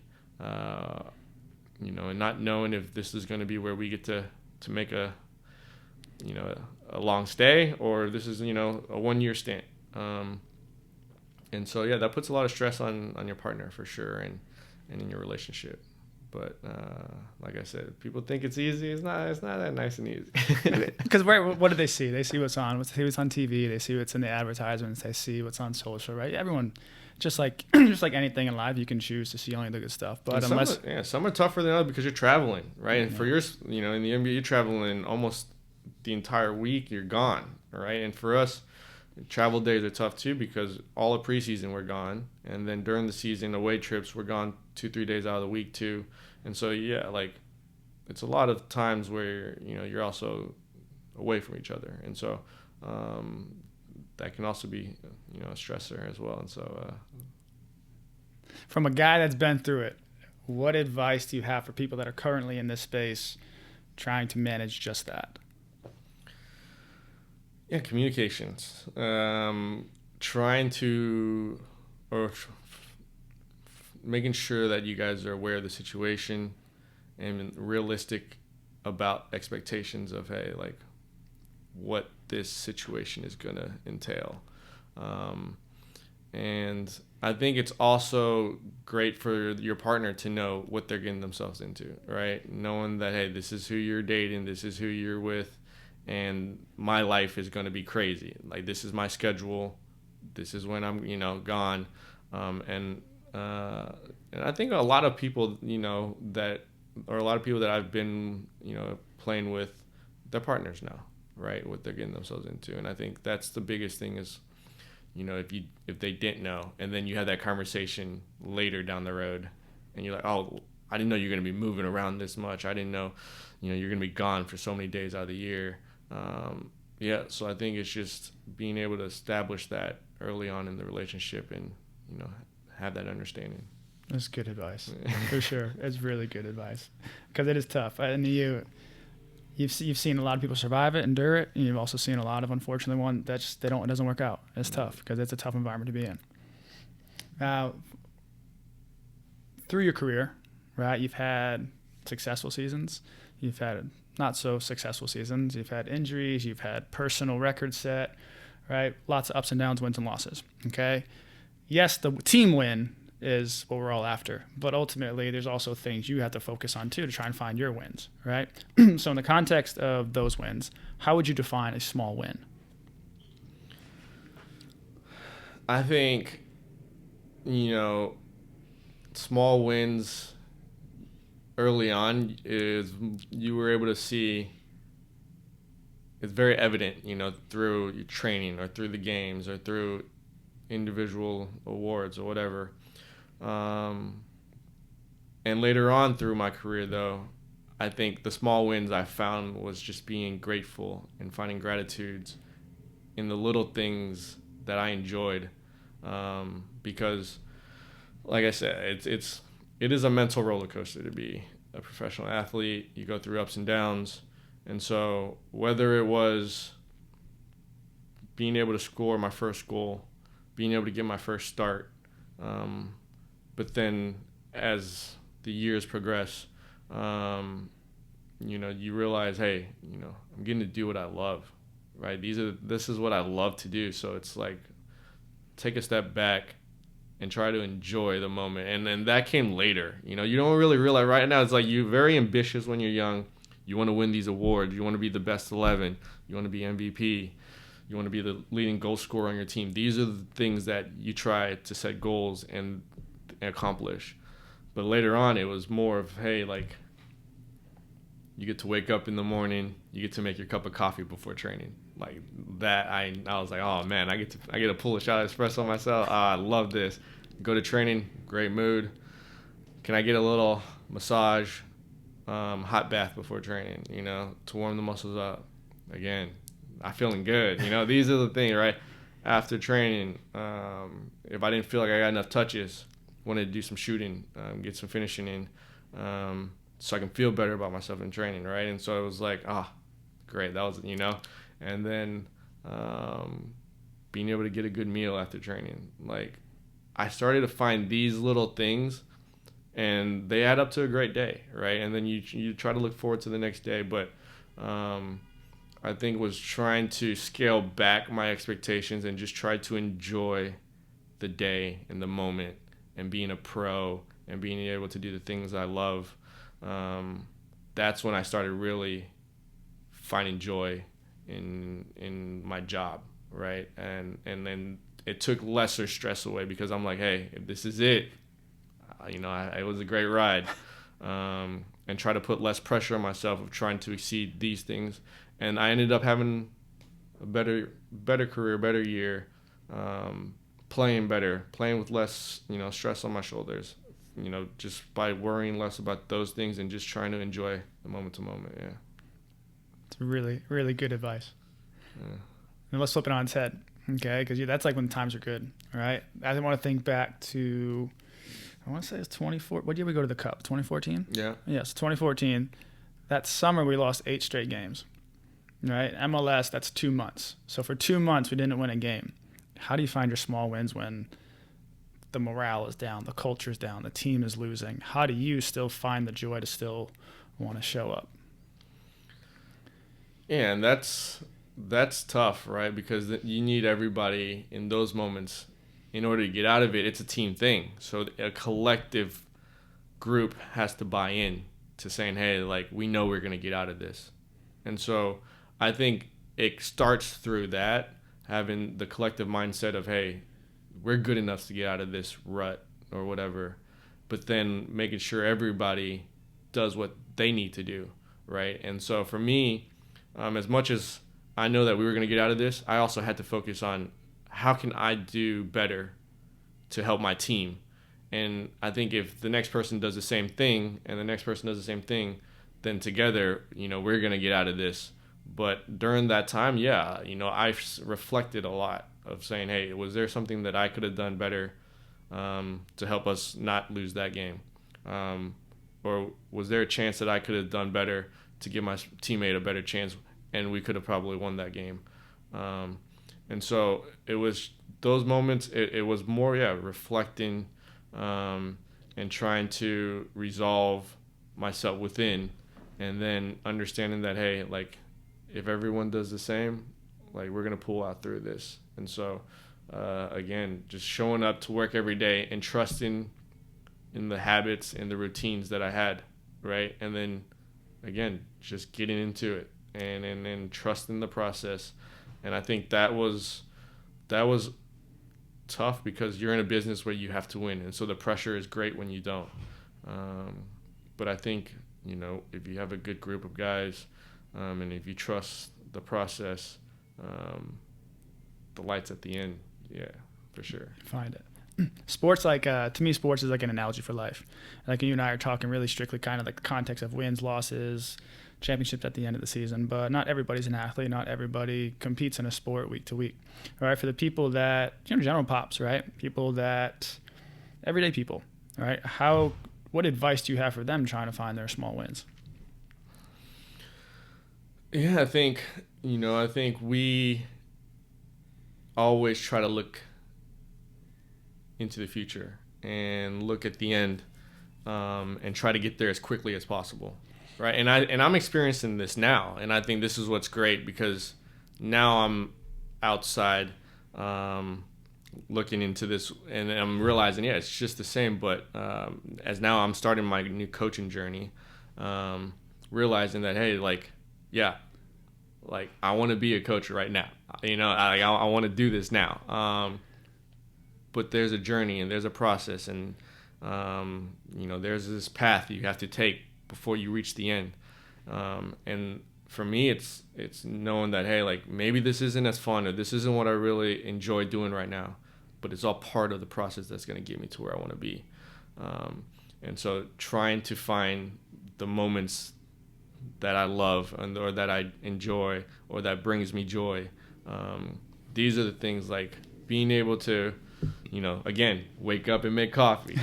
B: you know, and not knowing if this is going to be where we get to make a long stay, or this is, you know, a 1-year stint. And so, yeah, that puts a lot of stress on your partner for sure, and in your relationship. But like I said, people think it's easy. It's not that nice and easy.
A: Because what do they see? They see what's on. They see what's on TV. They see what's in the advertisements. They see what's on social, right? Everyone just like just like anything in life, you can choose to see only the good stuff. But
B: some are tougher than others because you're traveling, right? And for yours, in the NBA, you're traveling almost the entire week. You're gone, right? And for us, travel days are tough too because all of preseason we're gone, and then during the season, away trips we're gone 2-3 days out of the week too. And so it's a lot of times where you're also away from each other, and so that can also be a stressor as well. And so
A: from a guy that's been through it, what advice do you have for people that are currently in this space trying to manage just that?
B: Yeah, communications. Trying to, making sure that you guys are aware of the situation and realistic about expectations of, hey, like what this situation is going to entail. And I think it's also great for your partner to know what they're getting themselves into, right? Knowing that, hey, this is who you're dating, this is who you're with, and my life is going to be crazy. Like, this is my schedule. This is when I'm, gone. And I think a lot of people, that I've been, playing with, their partners now, right? What they're getting themselves into. And I think that's the biggest thing is, if they didn't know, and then you have that conversation later down the road, and you're like, oh, I didn't know you're going to be moving around this much. I didn't know, you're going to be gone for so many days out of the year. So I think it's just being able to establish that early on in the relationship and, have that understanding.
A: That's good advice, for sure. It's really good advice because it is tough. And you've seen a lot of people survive it, endure it, and you've also seen a lot of, unfortunately, one that just it doesn't work out. It's tough because it's a tough environment to be in. Through your career, right, you've had successful seasons, you've had not so successful seasons, you've had injuries, you've had personal records set, right? Lots of ups and downs, wins and losses. Okay. Yes, the team win is what we're all after, but ultimately there's also things you have to focus on too to try and find your wins, right? So in the context of those wins, how would you define a small win?
B: I think, small wins early on is you were able to see, it's very evident, through your training or through the games or through individual awards or whatever. And later on through my career, though, I think the small wins I found was just being grateful and finding gratitudes in the little things that I enjoyed. Because, like I said, it is a mental roller coaster to be a professional athlete. You go through ups and downs. And so whether it was being able to score my first goal, being able to get my first start, but then as the years progress, you realize, hey, I'm getting to do what I love, right? This is what I love to do. So it's like, take a step back and try to enjoy the moment. And then that came later. You don't really realize right now. It's like you're very ambitious when you're young. You want to win these awards. You want to be the best 11. You want to be MVP. You want to be the leading goal scorer on your team. These are the things that you try to set goals and accomplish. But later on, it was more of, hey, like, you get to wake up in the morning. You get to make your cup of coffee before training. Like that, I was like, oh man, I get to pull a shot of espresso myself. I love this. Go to training, great mood. Can I get a little massage, hot bath before training? To warm the muscles up. Again, I'm feeling good. These are the things, right? After training, if I didn't feel like I got enough touches, wanted to do some shooting, get some finishing in, so I can feel better about myself in training, right? And so it was like, great, that was, and then being able to get a good meal after training. Like, I started to find these little things, and they add up to a great day, right? And then you try to look forward to the next day, but I think was trying to scale back my expectations and just try to enjoy the day and the moment and being a pro and being able to do the things I love. That's when I started really finding joy in my job, right? And then it took lesser stress away because I'm like, hey, if this is it, it was a great ride. And try to put less pressure on myself of trying to exceed these things. And I ended up having a better career, better year, playing better, playing with less, stress on my shoulders, just by worrying less about those things and just trying to enjoy the moment to moment. Yeah.
A: It's really, really good advice.
B: Yeah.
A: And let's flip it on its head, okay? Because that's like when times are good, right? I want to think back to, I want to say it's 24. What year we go to the Cup? 2014?
B: Yeah.
A: Yes, 2014. That summer we lost 8 straight games, right? MLS, that's 2 months. So for 2 months we didn't win a game. How do you find your small wins when the morale is down, the culture is down, the team is losing? How do you still find the joy to still want to show up?
B: Yeah, and that's tough, right? Because you need everybody in those moments in order to get out of it. It's a team thing. So a collective group has to buy in to saying, hey, like, we know we're going to get out of this. And so I think it starts through that, having the collective mindset of, hey, we're good enough to get out of this rut or whatever, but then making sure everybody does what they need to do, right? And so for me, as much as I know that we were going to get out of this, I also had to focus on how can I do better to help my team. And I think if the next person does the same thing and the next person does the same thing, then together, we're going to get out of this. But during that time, I reflected a lot of saying, hey, was there something that I could have done better to help us not lose that game? Or was there a chance that I could have done better to give my teammate a better chance, and we could have probably won that game? And so it was those moments, it was more, reflecting and trying to resolve myself within, and then understanding that, hey, like, if everyone does the same, like, we're going to pull out through this. And so, again, just showing up to work every day and trusting in the habits and the routines that I had, right? And then, again, just getting into it and trusting the process. And I think that was tough because you're in a business where you have to win. And so the pressure is great when you don't. But I think, if you have a good group of guys, and if you trust the process, the light's at the end. Yeah, for sure.
A: Find it. Sports, like, to me, sports is like an analogy for life. Like, you and I are talking really strictly kind of like the context of wins, losses, championships at the end of the season. But not everybody's an athlete. Not everybody competes in a sport week to week. All right, for the people that, general pops, right? Everyday people, all right? What advice do you have for them trying to find their small wins?
B: Yeah, I think we always try to look into the future and look at the end, and try to get there as quickly as possible, right? And I'm experiencing this now, and I think this is what's great because now I'm outside, looking into this, and I'm realizing, it's just the same. But as now I'm starting my new coaching journey, realizing that, hey, I want to be a coach right now. I want to do this now. But there's a journey and there's a process, and there's this path you have to take before you reach the end. And for me, it's knowing that, hey, like, maybe this isn't as fun, or this isn't what I really enjoy doing right now, but it's all part of the process that's going to get me to where I want to be. And so trying to find the moments that I love or that I enjoy or that brings me joy. These are the things, like being able to, again, wake up and make coffee.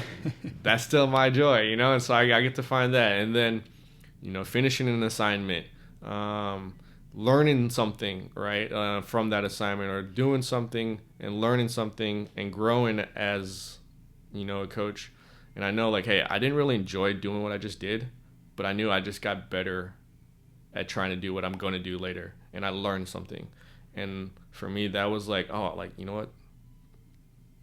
B: That's still my joy, and so I get to find that. And then, finishing an assignment, learning something, right, from that assignment, or doing something and learning something and growing as, a coach. And I know, like, hey, I didn't really enjoy doing what I just did, but I knew I just got better at trying to do what I'm going to do later, and I learned something. And for me, that was like, oh, like, you know what?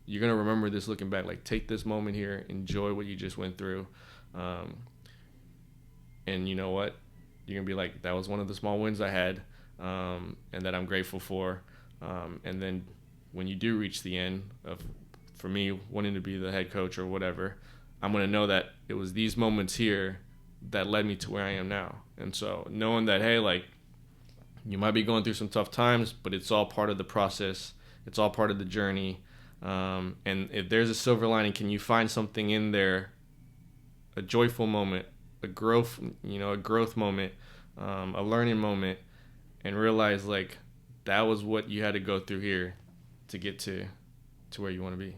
B: You're going to remember this looking back. Like, take this moment here, enjoy what you just went through. And you know what? You're going to be like, that was one of the small wins I had, and that I'm grateful for. And then when you do reach the end of, for me, wanting to be the head coach or whatever, I'm going to know that it was these moments here that led me to where I am now. And so knowing that, hey, like, you might be going through some tough times, but it's all part of the process. It's all part of the journey. And if there's a silver lining, can you find something in there, a joyful moment, a growth moment, a learning moment, and realize like that was what you had to go through here to get to where you want to be.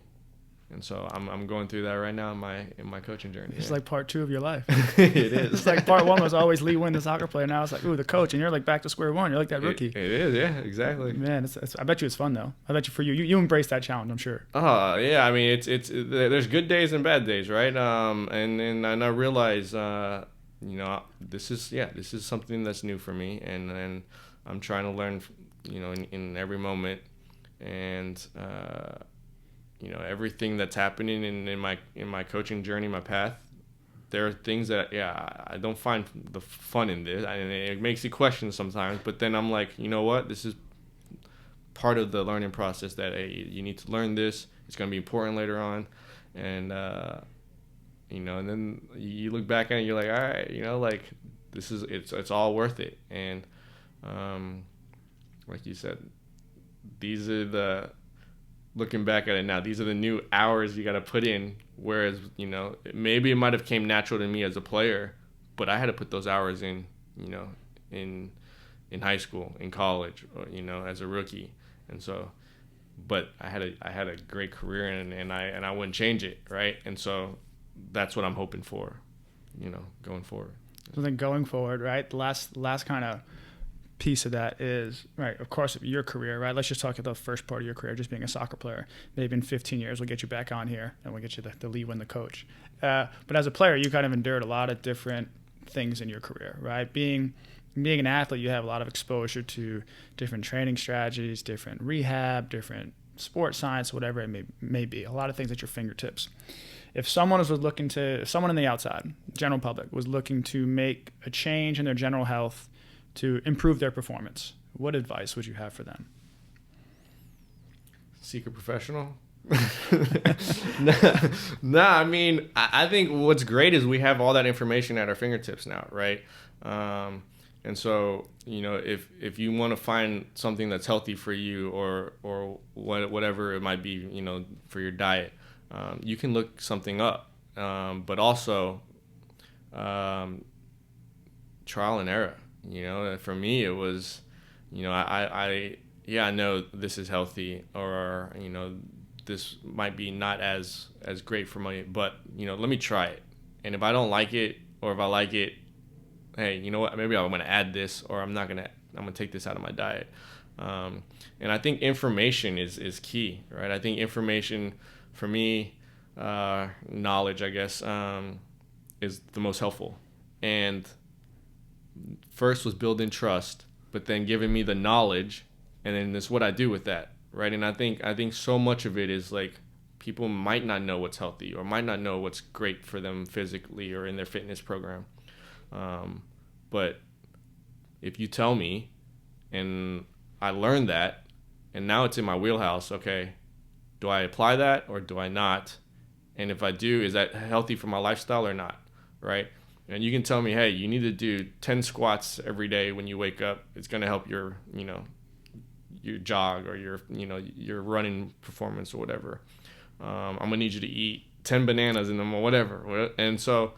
B: And so I'm going through that right now in my coaching journey.
A: It's like part 2 of your life.
B: It is.
A: It's like part 1 was always Lee Nguyen, the soccer player. Now it's like, ooh, the coach, and you're like back to square one. You're like that rookie.
B: It is, yeah, exactly.
A: Man, I bet you it's fun though. I bet you for you embrace that challenge, I'm sure.
B: Yeah. I mean, it's there's good days and bad days, right? And I realize, this is something that's new for me, and I'm trying to learn, in every moment, and everything that's happening in my coaching journey, my path. There are things that I don't find the fun in this, and it makes you question sometimes. But then I'm like, you know what? This is part of the learning process. That you need to learn this. It's going to be important later on, and and then you look back at it, and you're like, all right, like this is it's all worth it. And like you said, these are looking back at it now, these are the new hours you got to put in. Whereas, maybe it might have came natural to me as a player, but I had to put those hours in, in high school, in college, or, as a rookie. And so, but I had a great career, and I wouldn't change it, right? And so that's what I'm hoping for, going forward.
A: So then going forward, right, the last kind of piece of that is, right, of course, your career, right? Let's just talk about the first part of your career, just being a soccer player. Maybe in 15 years, we'll get you back on here, and we'll get you the Lee Nguyen, the coach. But as a player, you kind of endured a lot of different things in your career, right? Being an athlete, you have a lot of exposure to different training strategies, different rehab, different sports science, whatever it may be. A lot of things at your fingertips. If someone in the outside, general public, was looking to make a change in their general health to improve their performance, what advice would you have for them?
B: Seek a professional. I mean, I think what's great is we have all that information at our fingertips now, right? And so, if you want to find something that's healthy for you, or whatever it might be, for your diet, you can look something up. But also, trial and error. For me, it was, I know this is healthy, or, this might be not as great for me, but, let me try it. And if I don't like it, or if I like it, hey, you know what, maybe I'm going to add this, or I'm going to take this out of my diet. And I think information is key, right? I think information for me, knowledge, I guess, is the most helpful. And first was building trust, but then giving me the knowledge, and then it's what I do with that, right? And I think so much of it is like, people might not know what's healthy, or might not know what's great for them physically or in their fitness program. But if you tell me, and I learned that, and now it's in my wheelhouse, okay, do I apply that or do I not? And if I do, is that healthy for my lifestyle or not, right? And you can tell me, hey, you need to do 10 squats every day when you wake up. It's going to help your jog, or your running performance, or whatever. I'm going to need you to eat 10 bananas in them, or whatever. And so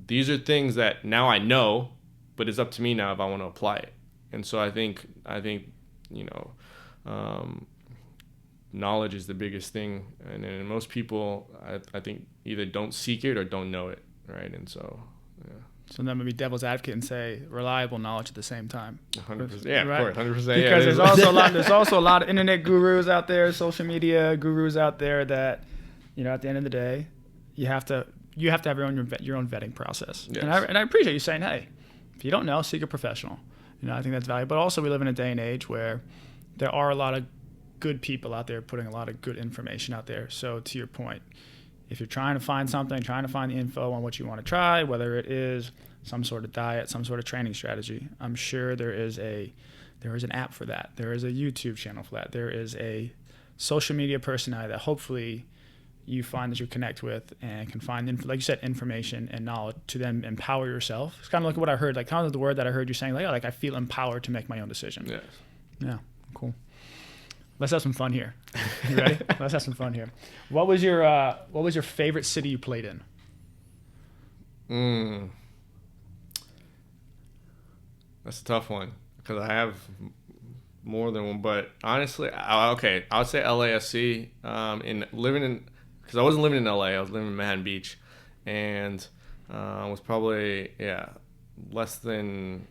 B: these are things that now I know, but it's up to me now if I want to apply it. And so I think knowledge is the biggest thing. And most people, I think, either don't seek it or don't know it, right? And so, yeah.
A: So then maybe devil's advocate and say reliable knowledge at the same time.
B: 100%. Yeah, right? Of course, 100%.
A: Because
B: yeah,
A: there's also a lot of internet gurus out there, social media gurus out there that, at the end of the day, you have to have your own vetting process. Yes. And I appreciate you saying, hey, if you don't know, seek a professional. I think that's valuable. But also, we live in a day and age where there are a lot of good people out there putting a lot of good information out there. So to your point, if you're trying to find something, trying to find the info on what you want to try, whether it is some sort of diet, some sort of training strategy, I'm sure there is an app for that. There is a YouTube channel for that. There is a social media personality that hopefully you find that you connect with and can find, like you said, information and knowledge to then empower yourself? It's kind of like what I heard, like kind of the word that I heard you saying, like I feel empowered to make my own decision.
B: Yes.
A: Yeah, cool. Let's have some fun here. You ready? Let's have some fun here. What was your favorite city you played in?
B: That's a tough one because I have more than one. But honestly, I would say LAFC. Because I wasn't living in LA, I was living in Manhattan Beach, and was probably less than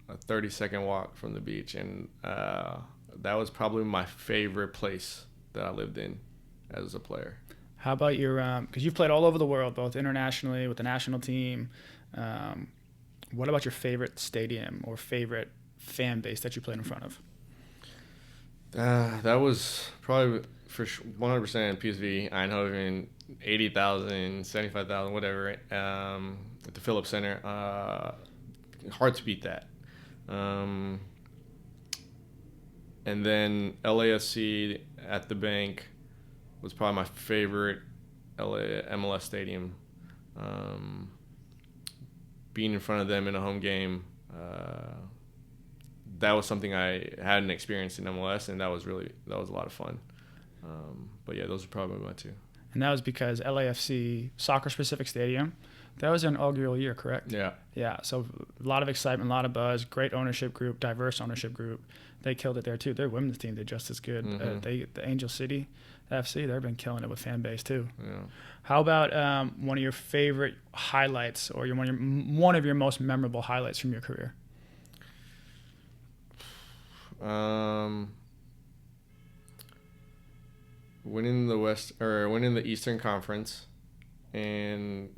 B: a 30-second walk from the beach, and that was probably my favorite place that I lived in as a player.
A: How about your, because you've played all over the world, both internationally with the national team. What about your favorite stadium or favorite fan base that you played in front of?
B: That was probably for 100% PSV Eindhoven, 80,000, 75,000, whatever, at the Philips Center. Hard to beat that. And then LAFC at the Bank was probably my favorite MLS stadium. Being in front of them in a home game, that was something I hadn't experienced in MLS, and that was a lot of fun. But yeah, those are probably my two.
A: And that was because LAFC, soccer-specific stadium, that was an inaugural year, correct?
B: Yeah.
A: Yeah, so a lot of excitement, a lot of buzz, great ownership group, diverse ownership group. They killed it there, too. Their women's team did just as good.
B: Mm-hmm.
A: The Angel City FC, they've been killing it with fan base, too.
B: Yeah. How
A: about one of your favorite highlights or one of your most memorable highlights from your career?
B: Winning the Eastern Conference and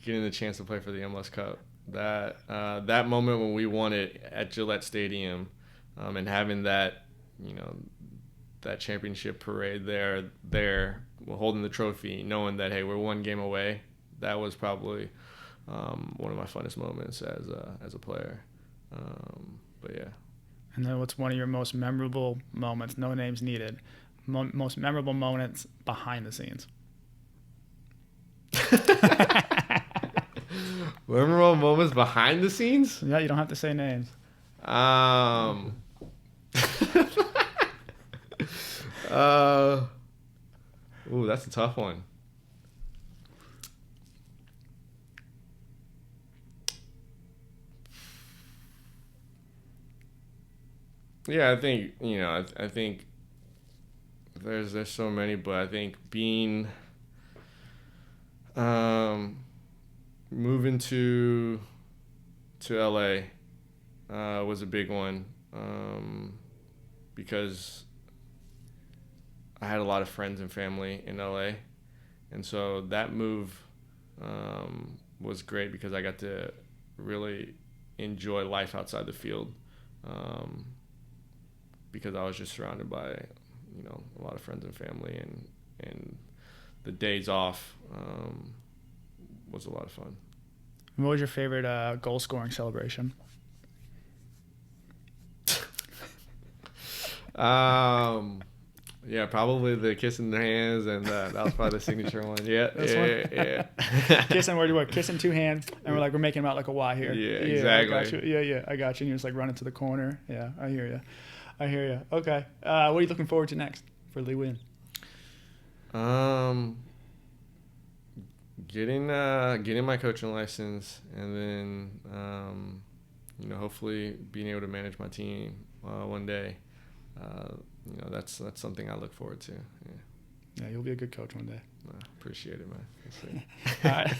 B: getting the chance to play for the MLS Cup. That moment when we won it at Gillette Stadium, and having that, that championship parade there, holding the trophy, knowing that, hey, we're one game away. That was probably one of my funnest moments as a player. But yeah.
A: And then what's one of your most memorable moments, no names needed, most memorable moments behind the scenes?
B: Memorable moments behind the scenes?
A: Yeah, you don't have to say names.
B: Ooh, that's a tough one. Yeah, I think I think there's so many, but I think being moving to LA was a big one, because I had a lot of friends and family in LA, and so that move was great because I got to really enjoy life outside the field. Because I was just surrounded by, a lot of friends and family, and the days off was a lot of fun.
A: What was your favorite goal scoring celebration?
B: Yeah, probably the kissing their hands, and that was probably the signature one. Yeah, yeah.
A: Kissing, where do you want? Kissing two hands, and we're making them out like a Y here.
B: Yeah, exactly.
A: I got you. Yeah, I got you. And you're just running to the corner. Yeah, I hear you. Okay. What are you looking forward to next for Lee Nguyen?
B: Getting my coaching license, and then hopefully being able to manage my team one day. That's something I look forward to.
A: Yeah, you'll be a good coach one day.
B: Appreciate it, man. We'll see.
A: All right.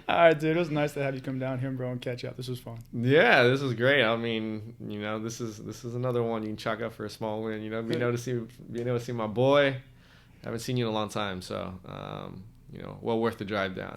A: All right, dude. It was nice to have you come down here, bro, and catch up. This was fun.
B: Yeah, this was great. I mean, this is another one you can chalk up for a small win. Being able to see my boy. I haven't seen you in a long time, so well worth the drive down.